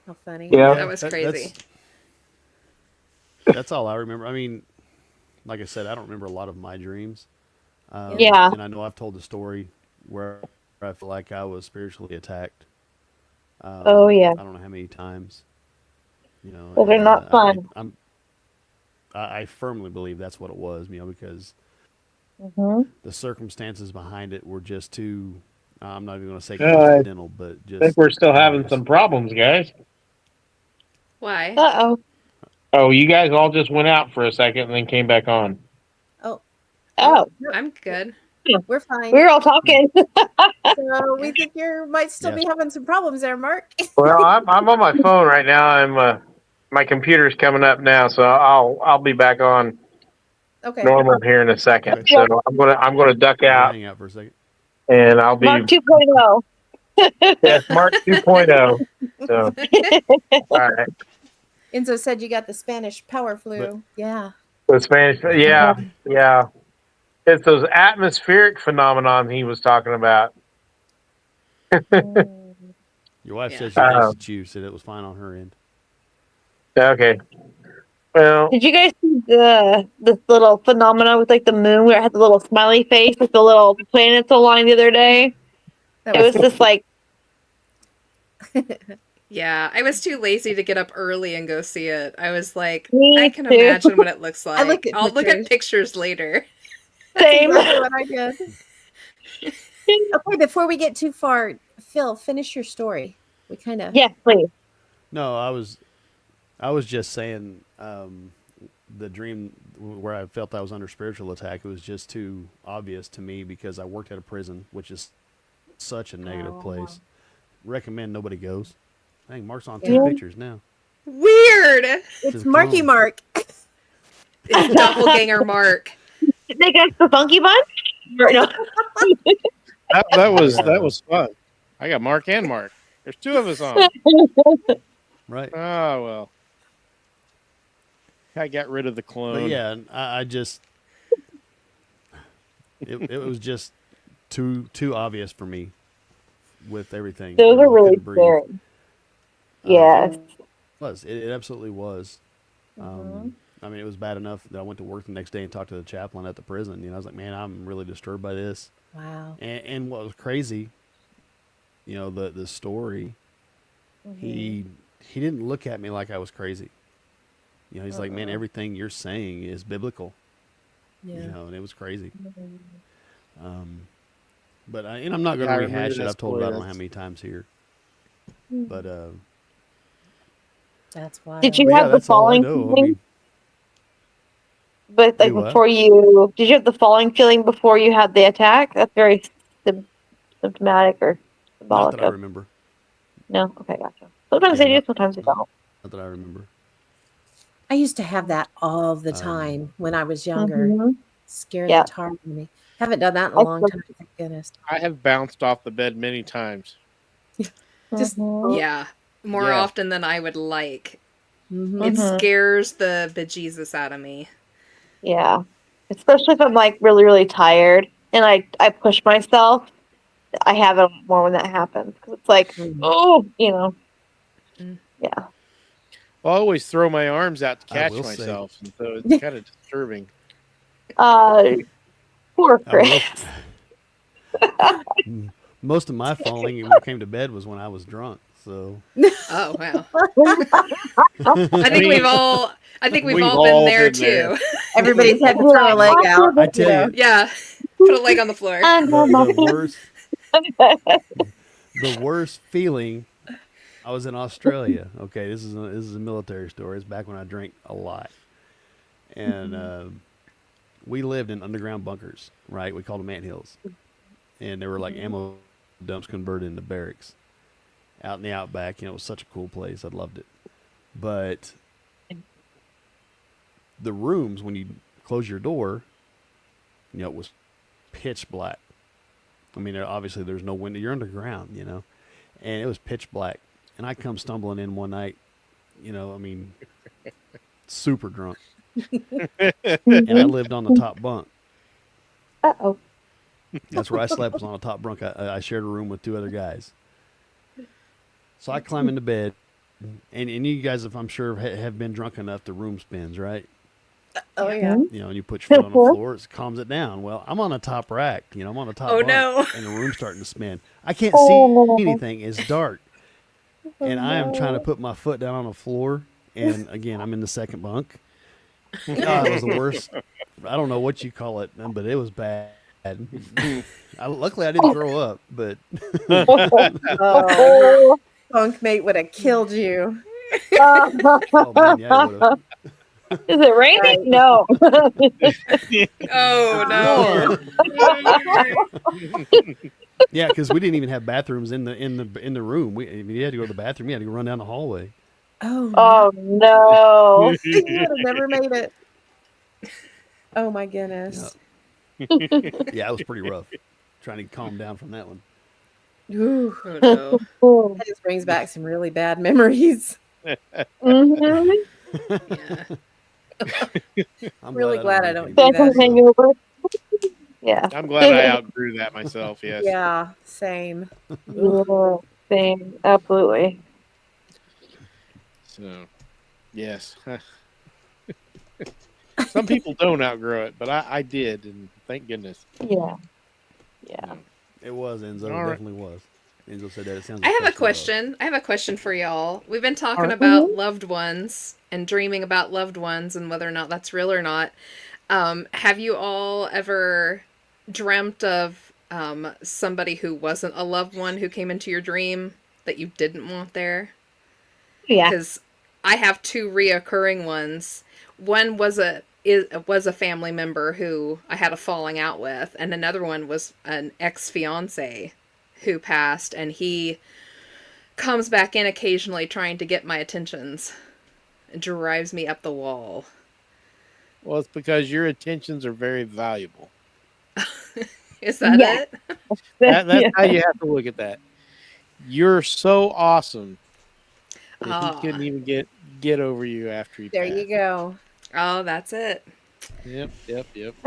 How funny. Yeah. That was crazy. That's all I remember. I mean, like I said, I don't remember a lot of my dreams. Yeah. And I know I've told the story where I feel like I was spiritually attacked. Oh, yeah. I don't know how many times. Well, they're not fun. I firmly believe that's what it was, because the circumstances behind it were just too. I'm not even going to say coincidental, but just. I think we're still having some problems, guys. Why? Uh-oh. Oh, you guys all just went out for a second and then came back on. Oh, I'm good. We're fine. We were all talking. So we think you might still be having some problems there, Mark. Well, I'm on my phone right now. My computer's coming up now, so I'll be back on normal here in a second. Okay. So I'm gonna duck out. Hang out for a second. And I'll be Mark 2.0. Yes, Mark 2.0. So all right. Enzo said you got the Spanish power flu. Yeah. The Spanish, yeah. It's those atmospheric phenomenon he was talking about. Your wife says she thinks it's you, said it was fine on her end. Okay. Well, did you guys see this little phenomenon with like the moon where it had the little smiley face with the little planets aligned the other day? It was just like. Yeah, I was too lazy to get up early and go see it. I was like, Me I can too. imagine what it looks like. I'll look pictures. at pictures later. Same. That's exactly what I did. Okay, before we get too far, Phil, finish your story. We kind of. Yes, please. No, I was just saying the dream where I felt I was under spiritual attack. It was just too obvious to me because I worked at a prison, which is such a negative place. Recommend nobody goes. I think Mark's on 2 pictures now. Weird. It's Marky Mark. It's doppelganger Mark. They got the Funky Bunch? No. that was fun. I got Mark and Mark. There's 2 of us on. Right. Oh well. I got rid of the clone. But yeah, I just it was just too obvious for me. with everything. Those You know, are I really couldn't breathe. scary. Yes. It absolutely was. Mm-hmm. I mean, it was bad enough that I went to work the next day and talked to the chaplain at the prison. You know, I was like, man, I'm really disturbed by this. Wow. And what was crazy, you know, the story, he didn't look at me like I was crazy. You know, he's like, man, everything you're saying is biblical. Yeah. You know, and it was crazy. But and I'm not going to rehash it. I've told about it I don't know how many times here. But that's wild. Did you but have yeah, the that's all I falling know. I feeling? mean, But like Do what? before did you have the falling feeling before you had the attack? That's very symptomatic or not symbolic that I of. remember. No, okay, gotcha. Sometimes Yeah, they do, not, sometimes they don't. not that I remember. I used to have that all the time when I was younger. Mhm. Scared Yeah. the tar out of me. Haven't done that in a I long still- time. Thank goodness. I have bounced off the bed many times. Just Mhm. Yeah, more Yeah. often than I would like. Mhm. It Mhm. scares the bejesus out of me. Yeah. Especially if I'm like really, really tired and I push myself. I have it more when that happens because it's like, Mhm. oh, you know. Mm. Yeah. Well, I always throw my arms out to I catch will say- myself, and so it's kind of disturbing. Poor I will. Chris. Most of my falling when I came to bed was when I was drunk. So Oh wow! I I think we've all We've all been all there been there. too. Everybody's had to throw a leg out. I tell you, Yeah, put a leg on the floor. the worst feeling. I was in Australia. Okay, this is a military story. It's back when I drank a lot, and we lived in underground bunkers. Right, we called them anthills, and they were like ammo dumps converted into barracks out in the outback. You know, it was such a cool place. I loved it, but the rooms when you close your door, you know, it was pitch black. I mean, obviously there's no window. You're underground, you know, and it was pitch black. And I come stumbling in one night, you know, I mean, super drunk. And I lived on the top bunk. Uh-oh. That's where I slept, was on the top bunk. I shared a room with two other guys. So I climb into bed, and you guys, if I'm sure, have been drunk enough, the room spins, right? Oh yeah. You know, and you put your foot on the floor, it calms it down. Well, I'm on the top rack, you know, I'm on the top Oh, bunk, no. and the room's starting to spin. I can't see anything. It's dark. And I am trying to put my foot down on the floor, and again, I'm in the second bunk. God, it was the worst. I don't know what you call it, but it was bad. Luckily, I didn't throw up, but Oh, bunk mate would have killed you. oh man, yeah, it would have. Is it raining? Right. No. Oh no! Yeah, because we didn't even have bathrooms in the room. If you had to go to the bathroom, you had to go run down the hallway. Oh, Oh no. you would have never made it. Oh my goodness. Yeah, it was pretty rough. Trying to calm down from that one. Ooh, Oh no! that just brings back some really bad memories. Mhm. Yeah. I'm Really glad I drink don't do anymore, that. Hangover. Yeah. I'm glad I outgrew that myself. Yes. Yeah, same. Yeah, same. Absolutely. So, yes. Some people don't outgrow it, but I did, and thank goodness. Yeah. Yeah. It was Enzo. All It right. definitely was. Enzo said that. It sounds. I have a especially question. I have a question for y'all. We've been talking Alright. about loved ones and dreaming about loved ones and whether or not that's real or not. Have you all ever dreamt of somebody who wasn't a loved one who came into your dream that you didn't want there? Yeah. Because I have two reoccurring ones. One was a family member who I had a falling out with, and another one was an ex-fiance who passed, and he comes back in occasionally trying to get my attentions. It drives me up the wall. Well, it's because your attentions are very valuable. Is that Yeah. it? That's Yeah. how you have to look at that. You're so awesome that Ah. he couldn't even get over you after he There passed. you go. Oh, that's it. Yep. I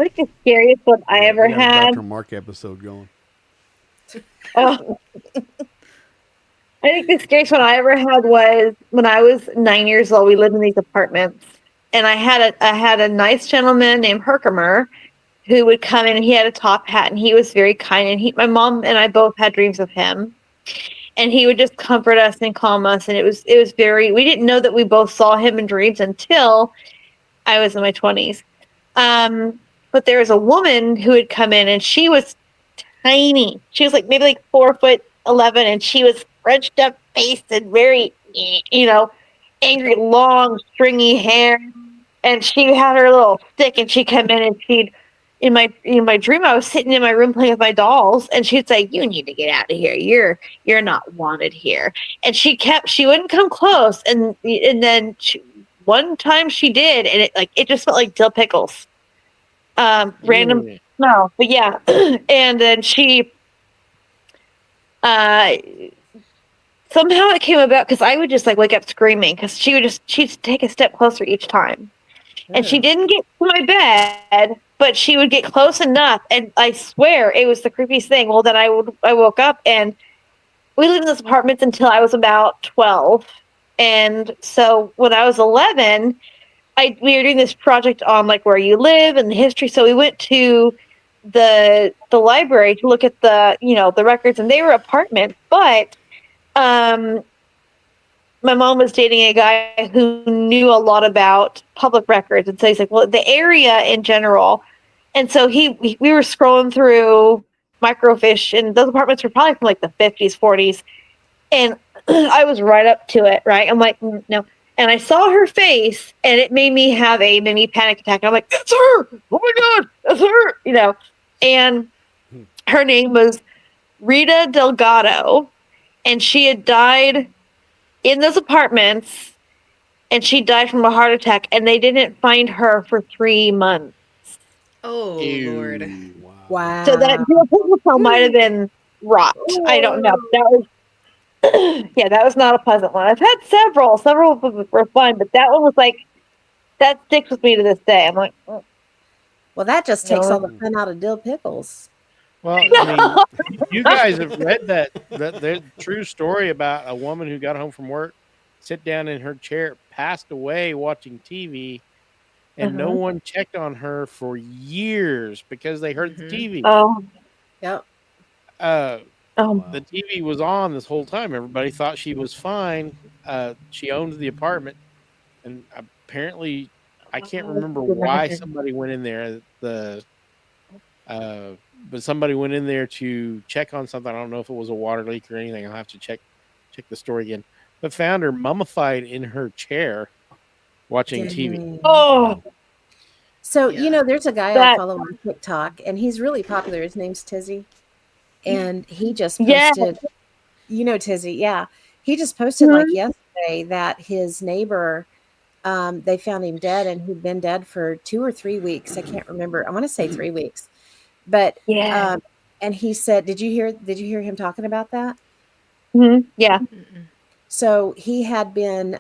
think the scariest one I Yeah, ever we got a had. Dr. Mark episode going. Oh, I think the scariest one I ever had was when I was 9 years old. We lived in these apartments, and I had a nice gentleman named Herkimer who would come in, and he had a top hat, and he was very kind. And my mom and I both had dreams of him, and he would just comfort us and calm us. And it was very. We didn't know that we both saw him in dreams until I was in my 20s. But there was a woman who had come in, and she was tiny. She was maybe 4'11", and she was scrunched up face and very, angry, long, stringy hair. And she had her little stick, and she'd come in, and in my dream, I was sitting in my room playing with my dolls, and she'd say, "You need to get out of here. You're not wanted here." And she wouldn't come close. And then one time she did, and it just felt like dill pickles. Random smell, but yeah. And then she somehow it came about because I would just wake up screaming because she'd take a step closer each time. And she didn't get to my bed, but she would get close enough, and I swear it was the creepiest thing. Well, then I woke up, and we lived in this apartment until I was about 12. And so when I was 11, we were doing this project on where you live and the history. So we went to the library to look at the records, and they were apartments, but my mom was dating a guy who knew a lot about public records. And so he's like, well, the area in general. And so we were scrolling through microfiche, and those apartments were probably from the 50s, 40s. And I was right up to it, right? I'm like, no. And I saw her face, and it made me have a mini panic attack. And I'm like, it's her! Oh my God, it's her! And her name was Rita Delgado, and she had died in those apartments, and she died from a heart attack, and they didn't find her for 3 months. Oh, Lord. Wow. So that hotel might have been rot. I don't know. That was that was not a pleasant one. I've had several were fun, but that one was that sticks with me to this day. I'm like, oh. Well, that just takes all the fun out of dill pickles. Well, I mean, you guys have read that true story about a woman who got home from work, sit down in her chair, passed away watching TV, and no one checked on her for years because they heard the TV. Oh, yep. The TV was on this whole time. Everybody thought she was fine. She owned the apartment, and apparently, I can't remember why somebody went in there. But somebody went in there to check on something. I don't know if it was a water leak or anything. I'll have to check the story again. But found her mummified in her chair watching TV. Oh. So, there's a guy I follow on TikTok, and he's really popular. His name's Tizzy. And he just posted, Tizzy, yeah. He just posted yesterday that his neighbor, they found him dead, and he'd been dead for 2 or 3 weeks. I can't remember. I want to say 3 weeks. But and he said, did you hear him talking about that? Mm-hmm. Yeah. So he had been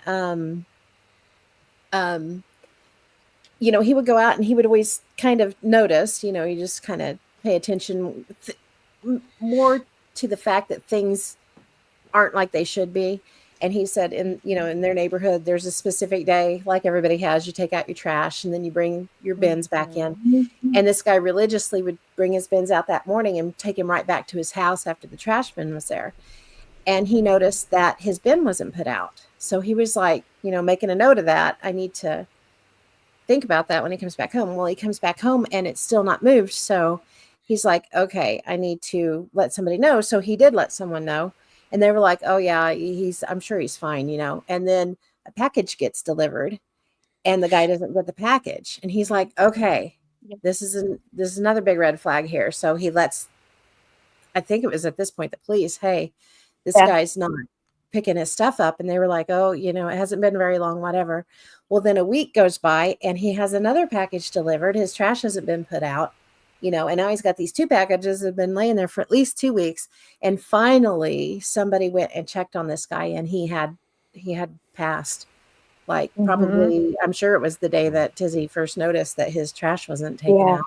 he would go out, and he would always kind of notice, you just kind of pay attention more to the fact that things aren't like they should be. And he said in their neighborhood, there's a specific day, like everybody has, you take out your trash and then you bring your bins back in. And this guy religiously would bring his bins out that morning and take him right back to his house after the trash bin was there. And he noticed that his bin wasn't put out. So he was making a note of that. I need to think about that when he comes back home. Well, he comes back home and it's still not moved. So he's like, okay, I need to let somebody know. So he did let someone know. And they were like, oh yeah, I'm sure he's fine, And then a package gets delivered and the guy doesn't get the package. And he's like, okay, this is another big red flag here. So he lets, I think it was at this point, the police, hey, this guy's not picking his stuff up. And they were like, oh, it hasn't been very long, whatever. Well, then a week goes by and he has another package delivered. His trash hasn't been put out. And now he's got these 2 packages that have been laying there for at least 2 weeks. And finally somebody went and checked on this guy, and he had passed. Probably, I'm sure it was the day that Tizzy first noticed that his trash wasn't taken out.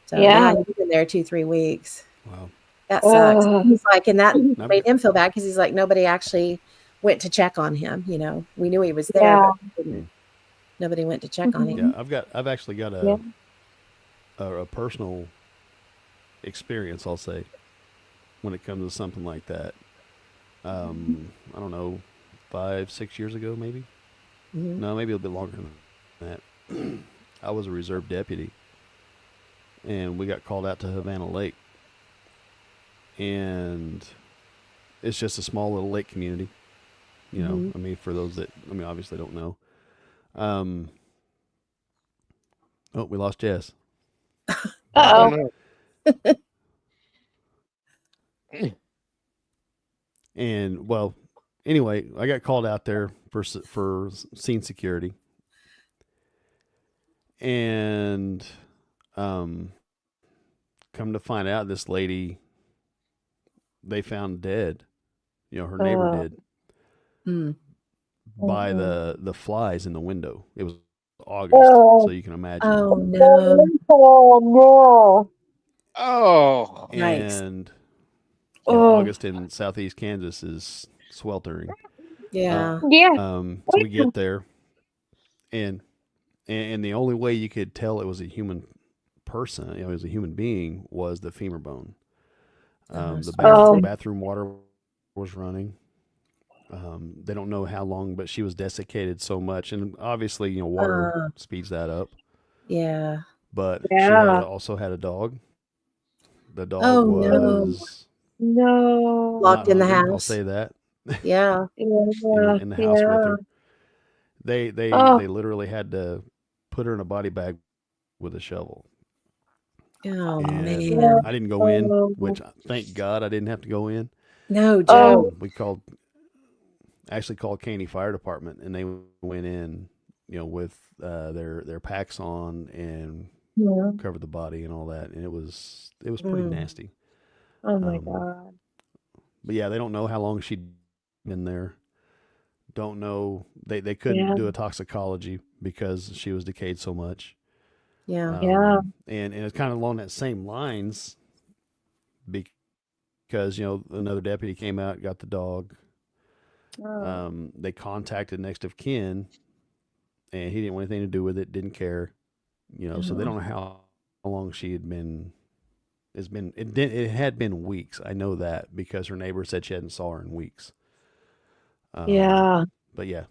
So he's been there 2-3 weeks. Wow. That sucks. Oh. He's like, and that I've made got- him feel bad because he's like, nobody actually went to check on him. You know, we knew he was there, Yeah. but nobody went to check on him. Yeah, I've actually got Yeah. a personal experience, I'll say, when it comes to something like that. I don't know, 5-6 years ago, maybe. Mhm. No, maybe a bit longer than that. I was a reserve deputy, and we got called out to Havana Lake, and it's just a small little lake community. You know, Mhm. I mean, for those that obviously don't know. Oh, we lost Jess. Uh-oh. no. And well, anyway, I got called out there for scene security, and come to find out, this lady they found dead. You know, her neighbor Oh. did Mm. by Mhm. the flies in the window. It was August, Oh. so you can imagine. Oh no! Oh no. Oh, Yikes. And Oh. August in southeast Kansas is sweltering. Yeah. Yeah. So we get there, and the only way you could tell it was a human person, it was a human being, was the femur bone. The Oh. bathroom water was running. They don't know how long, but she was desiccated so much, and obviously, water speeds that up. Yeah. But she Yeah. also had a dog. The dog Oh, no. was No. Locked not in the hungry, I'll house. say that. Yeah. Yeah. in the house with Yeah. her. They Oh. literally had to put her in a body bag with a shovel. Oh And man. I didn't go in, Oh. which thank God I didn't have to go in. No, Joe. Oh. We actually called Caney Fire Department, and they went in, with their packs on and Yeah. covered the body and all that, and it was pretty nasty. Oh my God. But yeah, they don't know how long she'd been there. Don't know. They couldn't Yeah. do a toxicology because she was decayed so much. Yeah. Yeah. And it's kind of along that same lines, because another deputy came out, got the dog. Oh. They contacted next of kin, and he didn't want anything to do with it. Didn't care. So they don't know how long she had been. It had been weeks. I know that because her neighbor said she hadn't saw her in weeks. Yeah. But yeah.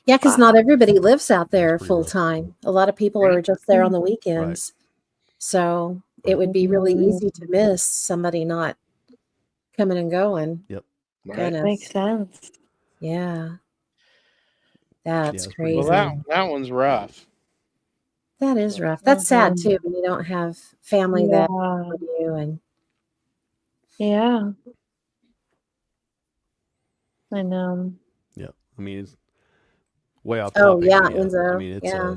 Yeah, because not everybody lives out there pretty full rough. time. A lot of people are just there on the weekends. So it would be really easy to miss somebody not coming and going. Yep. right. Goodness. Makes sense. Yeah. That's it's pretty crazy. Well, that one's rough. That is rough. That's sad Mhm. too when you don't have family that Yeah. with you and Yeah. I know. Yeah. I mean, it's way off Oh topic. yeah, but Enzo. I mean, it's yeah.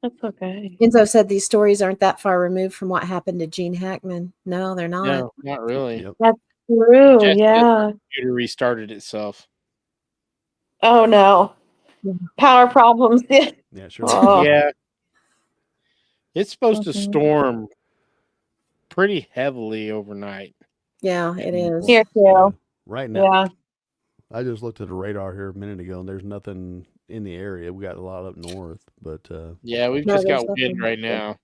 That's okay. Enzo said these stories aren't that far removed from what happened to Gene Hackman. No, they're not. No, not really. Yep. That's true. Just Yeah. Computer restarted itself. Oh no. Power problems. Yeah. Yeah, sure. Oh. Yeah. It's supposed to Mhm. storm pretty heavily overnight. Yeah, it is. Here Yeah. too. Right now, Yeah. I just looked at the radar here a minute ago, and there's nothing in the area. We got a lot up north, but Yeah, we've No, just there's got wind nothing. right now.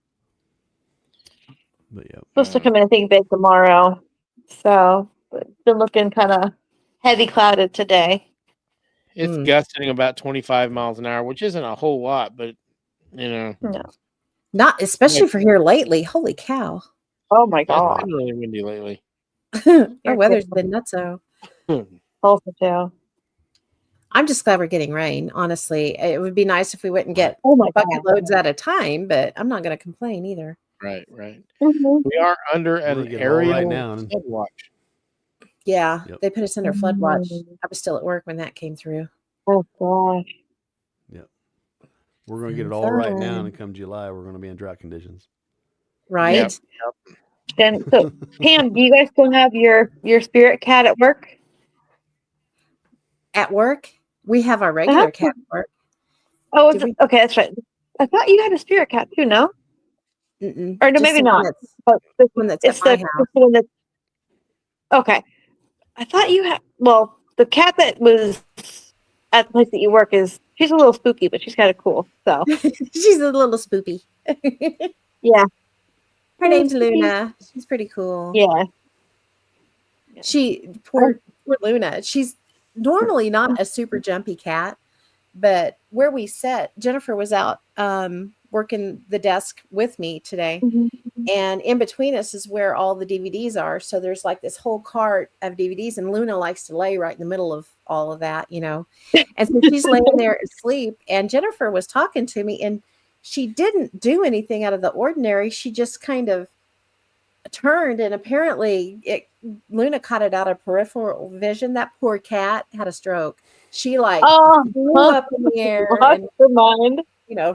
yeah. Supposed to come in, I think, big tomorrow. So, but been looking kind of heavy clouded today. It's Mm. gusting about 25 miles an hour, which isn't a whole lot, but No. Not especially for here lately. Holy cow. Oh my it's God. been really windy lately. Our weather's been nutso. Also too. I'm just glad we're getting rain, honestly. It would be nice if we wouldn't get Oh my bucket God. loads at a time, but I'm not going to complain either. Right. Mhm. We are under We're an gonna get it all aerial right now, and- flood watch. Yeah, Yep. they put us under flood watch. Mm. I was still at work when that came through. Oh gosh. We're going to get it all right now, and come July, we're going to be in drought conditions. Right? Yep. Then so Pam, do you guys still have your spirit cat at work? At work, we have our regular cat at work. Oh, Did we- okay, that's right. I thought you had a spirit cat too, no? Mm-mm. Or no, Just maybe the not. one But that's it's at my the house. one that. Okay, I thought you had. Well, the cat that was at the place that you work she's a little spooky, but she's kind of cool. So She's a little spoopy. yeah, Her name's Luna. She's pretty cool. Yeah. Poor Luna. She's normally not a super jumpy cat, but where we sat, Jennifer was out working the desk with me today. Mm-hmm. And in between us is where all the DVDs are. So there's like this whole cart of DVDs, and Luna likes to lay right in the middle of all of that, And so she's laying there asleep, and Jennifer was talking to me, and she didn't do anything out of the ordinary. She just kind of turned, and apparently Luna caught it out of peripheral vision. That poor cat had a stroke. She flew up in the air, and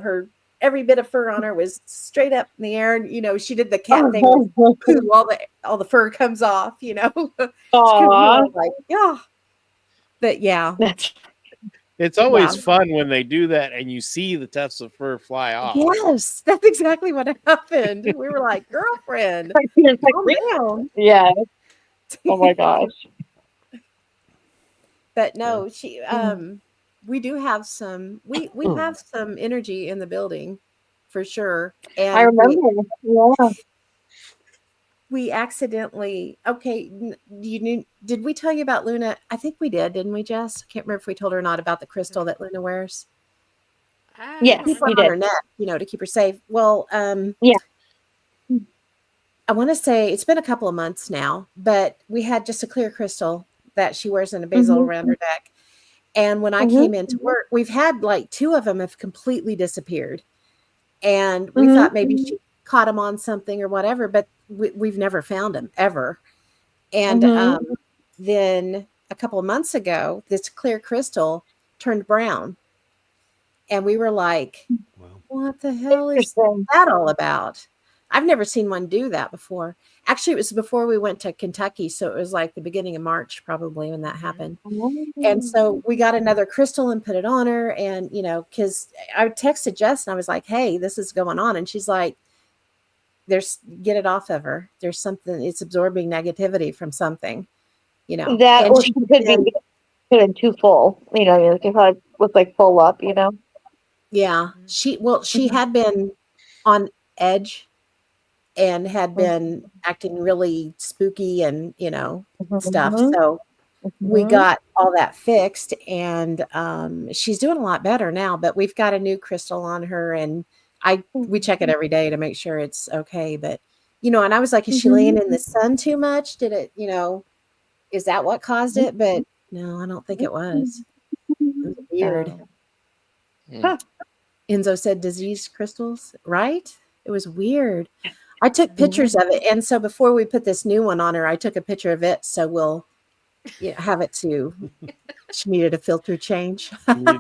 her every bit of fur on her was straight up in the air, and she did the cat thing. All the fur comes off. Like, yeah, but yeah, it's always fun when they do that and you see the tufts of fur fly off. Yes, that's exactly what happened. We were like, girlfriend, calm down. Yeah. Oh my gosh. But no, she we do have some we have some energy in the building for sure. And I remember. we accidentally did we tell you about Luna? I think we did, didn't we, Jess? I can't remember if we told her or not about the crystal that Luna wears. Yes, keep her on her neck, to keep her safe. Well, yeah. I want to say it's been a couple of months now, but we had just a clear crystal that she wears in a bezel around her neck. And when I came into work, we've had like 2 of them have completely disappeared. And we thought maybe she caught them on something or whatever, but we've never found them ever. And then a couple of months ago, this clear crystal turned brown. And we were like, what the hell is that all about? I've never seen one do that before. Actually, it was before we went to Kentucky. So it was like the beginning of March, probably, when that happened. And so we got another crystal and put it on her. And, because I texted Jess and I was like, hey, this is going on. And she's like, get it off of her. There's something, it's absorbing negativity from something, That and or she could be getting too full, like if I was like full up, Yeah. She had been on edge and had been acting really spooky and, stuff. So we got all that fixed, and she's doing a lot better now, but we've got a new crystal on her, and we check it every day to make sure it's okay. But, and I was like, is she laying in the sun too much? Did it, is that what caused it? But no, I don't think it was. It was weird. Enzo said disease crystals, right? It was weird. I took pictures of it. And so before we put this new one on her, I took a picture of it. So we'll have it to, she needed a filter change. That's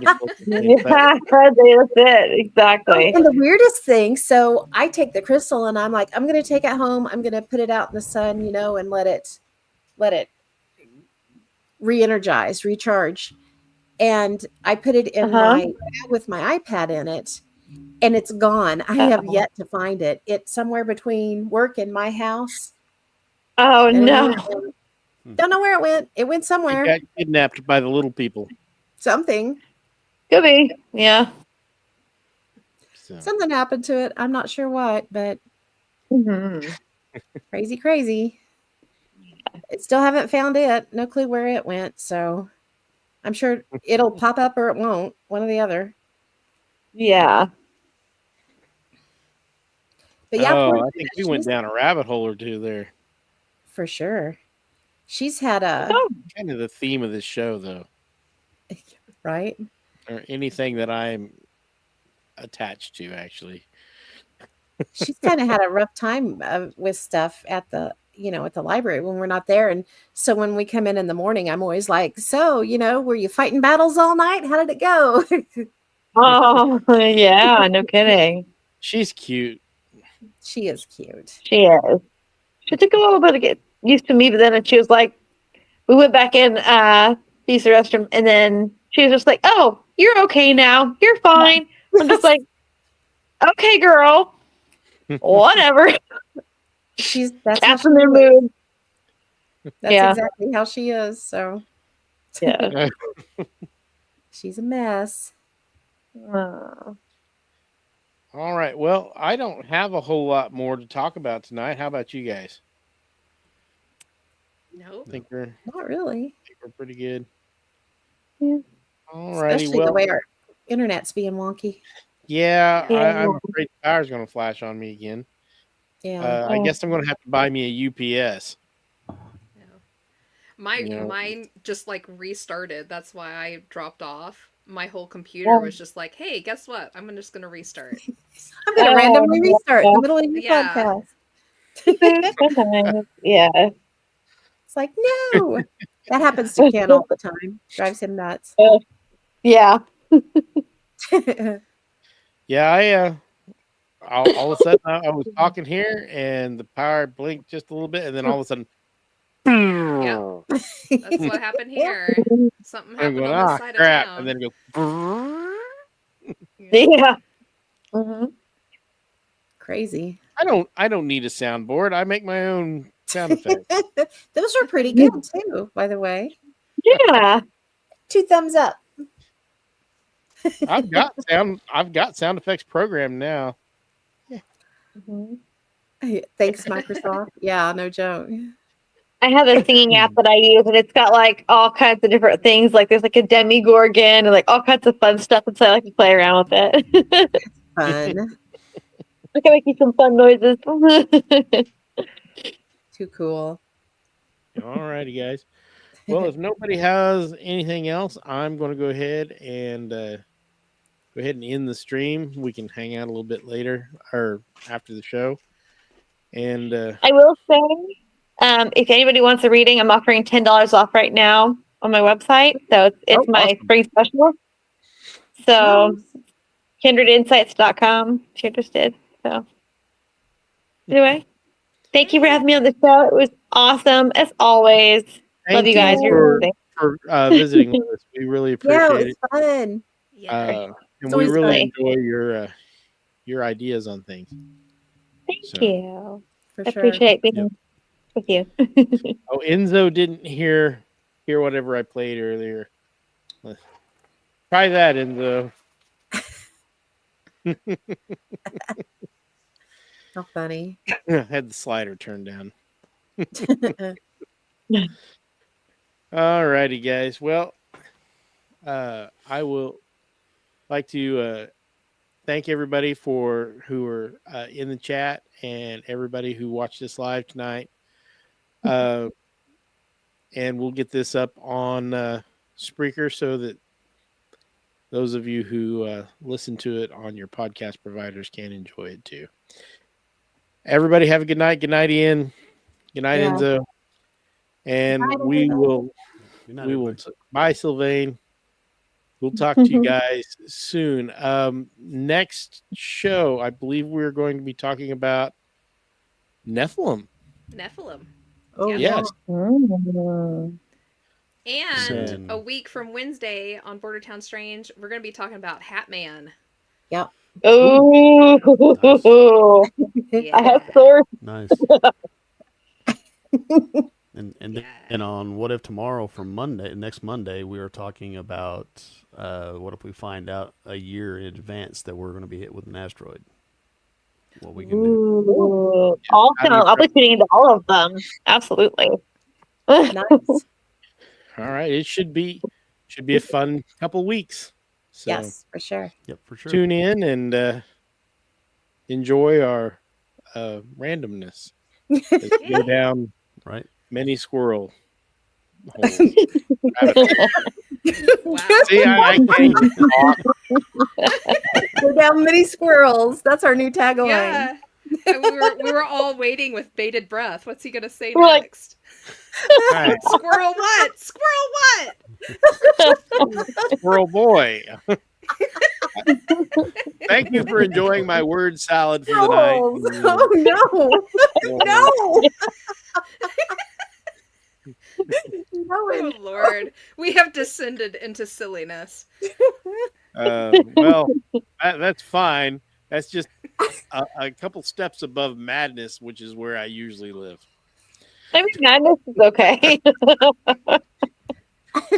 it. Exactly. And the weirdest thing, so I take the crystal and I'm like, I'm going to take it home. I'm going to put it out in the sun, and let it re-energize, recharge. And I put it in my bag with my iPad in it, and it's gone. I have yet to find it. It's somewhere between work and my house. Oh, no. Don't know where it went. It went somewhere. It got kidnapped by the little people. Something. Could be. Yeah. So. Something happened to it. I'm not sure what, but crazy. I still haven't found it. No clue where it went. So I'm sure it'll pop up or it won't. One or the other. Yeah. But yeah, I think we went down a rabbit hole or two there. For sure. She's had kind of the theme of this show, though. Right? Or anything that I'm attached to, actually. She's kind of had a rough time with stuff at the library when we're not there. And so when we come in the morning, I'm always like, so, were you fighting battles all night? How did it go? Oh, yeah. No kidding. She's cute. She is cute. She is. She took a little bit to get used to me, but then she was like, we went back in, use the restroom, and then she was just like, oh, you're okay now. You're fine. I'm just like, okay, girl. Whatever. That's Cats how in she their is. mood. That's Yeah. exactly how she is. So Yeah. she's a mess. Oh. All right. Well, I don't have a whole lot more to talk about tonight. How about you guys? No. I think we're Not really. pretty good. Yeah. All righty. Especially the Well, way our internet's being wonky. yeah, Yeah. I'm afraid the power's going to flash on me again. Yeah. I guess I'm going to have to buy me a UPS. No. Yeah. Mine just like restarted. That's why I dropped off. My whole computer was just like, "Hey, guess what? I'm just gonna restart." I'm going to randomly restart in the middle of your Yeah. podcast. Sometimes, yeah. It's like, no. That happens to Ken all the time. Drives him nuts. Yeah. Yeah, all of a sudden I was talking here and the power blinked just a little bit, and then all of a sudden, Yep. That's what happened here. Something I'm happened going, on this side crap, of town. and then it goes. Yeah. Mm-hmm. Crazy. I don't need a soundboard. I make my own sound effects. Those are pretty good too, by the way. Yeah. 2 thumbs up. I've got sound effects programmed now. Mm-hmm. Thanks, Microsoft. Yeah, no joke. I have a singing app that I use, and it's got like all kinds of different things. Like there's like a demigorgon and like all kinds of fun stuff, and so I like to play around with it. Fun. I can make you some fun noises. Too cool. All righty, guys. Well, if nobody has anything else, I'm going to go ahead and end the stream. We can hang out a little bit later or after the show. And I will say, if anybody wants a reading, I'm offering $10 off right now on my website. So it's my awesome. spring special. So kindredinsights.com if you're interested. So anyway, thank you for having me on the show. It was awesome as always. Love you guys. for visiting with us. We really Yeah, appreciate it was fun. Yeah. and we always really fun. enjoy your ideas on things. Thank you. For I sure. appreciate being with you. Oh, Enzo didn't hear whatever I played earlier. Try that, Enzo. How funny. Had the slider turned down. All righty, guys. Well, I will like to thank everybody who are in the chat and everybody who watched this live tonight. And we'll get this up on Spreaker so that those of you who listen to it on your podcast providers can enjoy it too. Everybody have a good night. Good night, Ian. Good night, Enzo. And we will bye, Sylvain. We'll talk to you guys soon. Next show, I believe we're going to be talking about Nephilim. Oh, Yes. And a week from Wednesday on Bordertown Strange, we're going to be talking about Hat Man. Yep. Oh, Yeah. I have swords. Nice. And then on What If Tomorrow from next Monday, we are talking about what if we find out a year in advance that we're going to be hit with an asteroid? What we can do. Ooh. Awesome. I'll be tuning into all of them. Absolutely. Nice. All right. It should be a fun couple weeks. So Yes, for sure. Yep, for sure. tune in and enjoy our randomness as we go down Right. many squirrel holes. Wow. See, I can't even talk. Go down many squirrels. That's our new tagline. Yeah. And we were all waiting with bated breath. What's he going to say We're like- next? All right. Squirrel what? Squirrel what? Squirrel boy. Thank you for enjoying my word salad for the Squirrels. night. Oh no. No. Oh Lord, we have descended into silliness. Well, that's fine. That's just a couple steps above madness, which is where I usually live. I mean, madness is okay.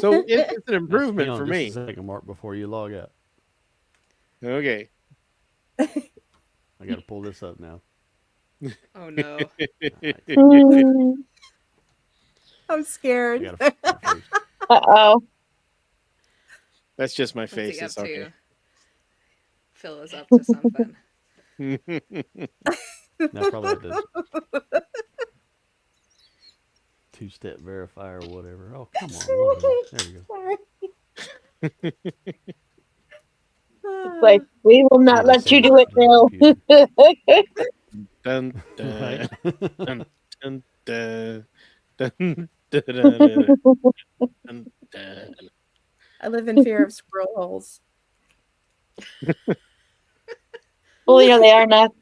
So it's an Hang improvement on for just me. a second, Mark, before you log out. Okay. I got to pull this up now. Oh no. I'm I scared. got to first. Uh-oh. That's just my What's face. he up It's okay. to? Phil is up to something. Now probably like this two-step verifier or whatever. Oh, come on. Log out. There we go. It's like, we will not Yeah, let you save do it, the Bill. Dun, dun, Right? dun, dun, dun, dun, dun, dun, dun, dun. I live in fear of squirrel holes. Well, they are not.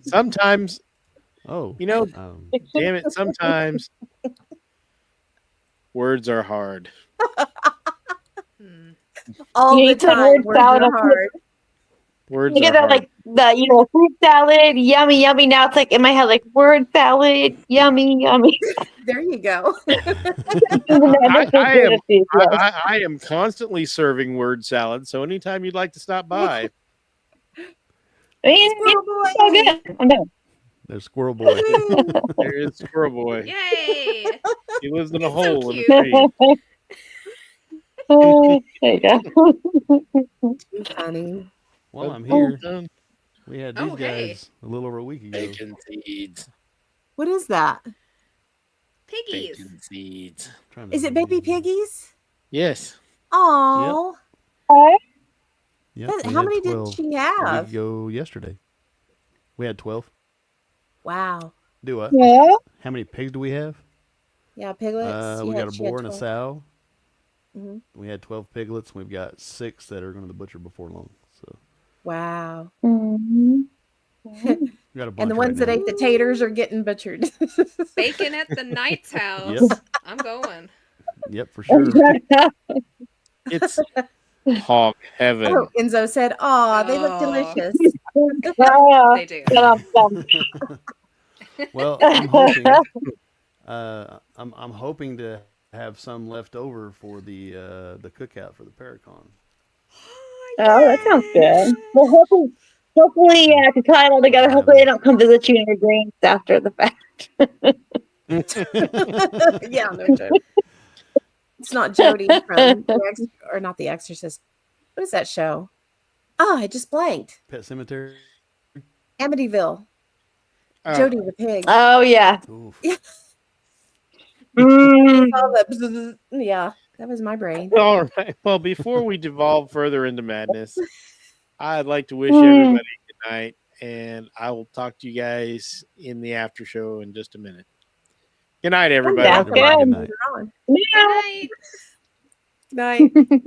Sometimes, Oh. damn it, sometimes words are hard. Hmm. All You the need some time. word Words salad. are hard. Words You get are that, hard. like, fruit salad, yummy, yummy. Now it's like in my head, like, word salad, yummy, yummy. There you go. I am constantly serving word salad, so anytime you'd like to stop by. I mean, Squirrel boy. it's all good. I'm done. There's Squirrel Boy. There is Squirrel Boy. Yay! He lives in a He's so hole in a cute. tree. There you go. Too funny. While I'm here, Dun, we had Oh, these hey. guys a little over a week ago. bacon seeds. What is that? Piggies. Bacon seeds. Trying to Is it baby piggies? Yes. Oh, Yep, we how had many did 12 she a have? week ago yesterday. We had 12. Wow. Do what? Yeah. How many pigs do we have? Yeah, piglets. We got a boar and a sow. Mm-hmm. We had 12 piglets. We've got 6 that are going to the butcher before long. So Wow. Mm-hmm. we got a bunch And the ones right that now. ate the taters are getting butchered. Bacon at the Knight's house. Yep. I'm going. Yep, for sure. It's hog heaven. Oh, Enzo said, "Aw, they look Oh. delicious." They do. Well, I'm hoping. I'm hoping to have some left over for the cookout for the Paracon. Oh, that sounds good. Well, hopefully, to tie it all together, hopefully they don't come visit you in your dreams after the fact. Yeah, no joke. It's not Jody from or not The Exorcist. What is that show? Oh, I just blanked. Pet Cemetery. Amityville. Oh, Jody the pig. Oh, yeah. Oof. Yeah. Mm. All the yeah, that was my brain. all right. Well, before we devolve further into madness, I'd like to wish everybody good night, and I will talk to you guys in the after show in just a minute. Good night, everybody. Yeah, Good night. good. Good night. Good night. Night.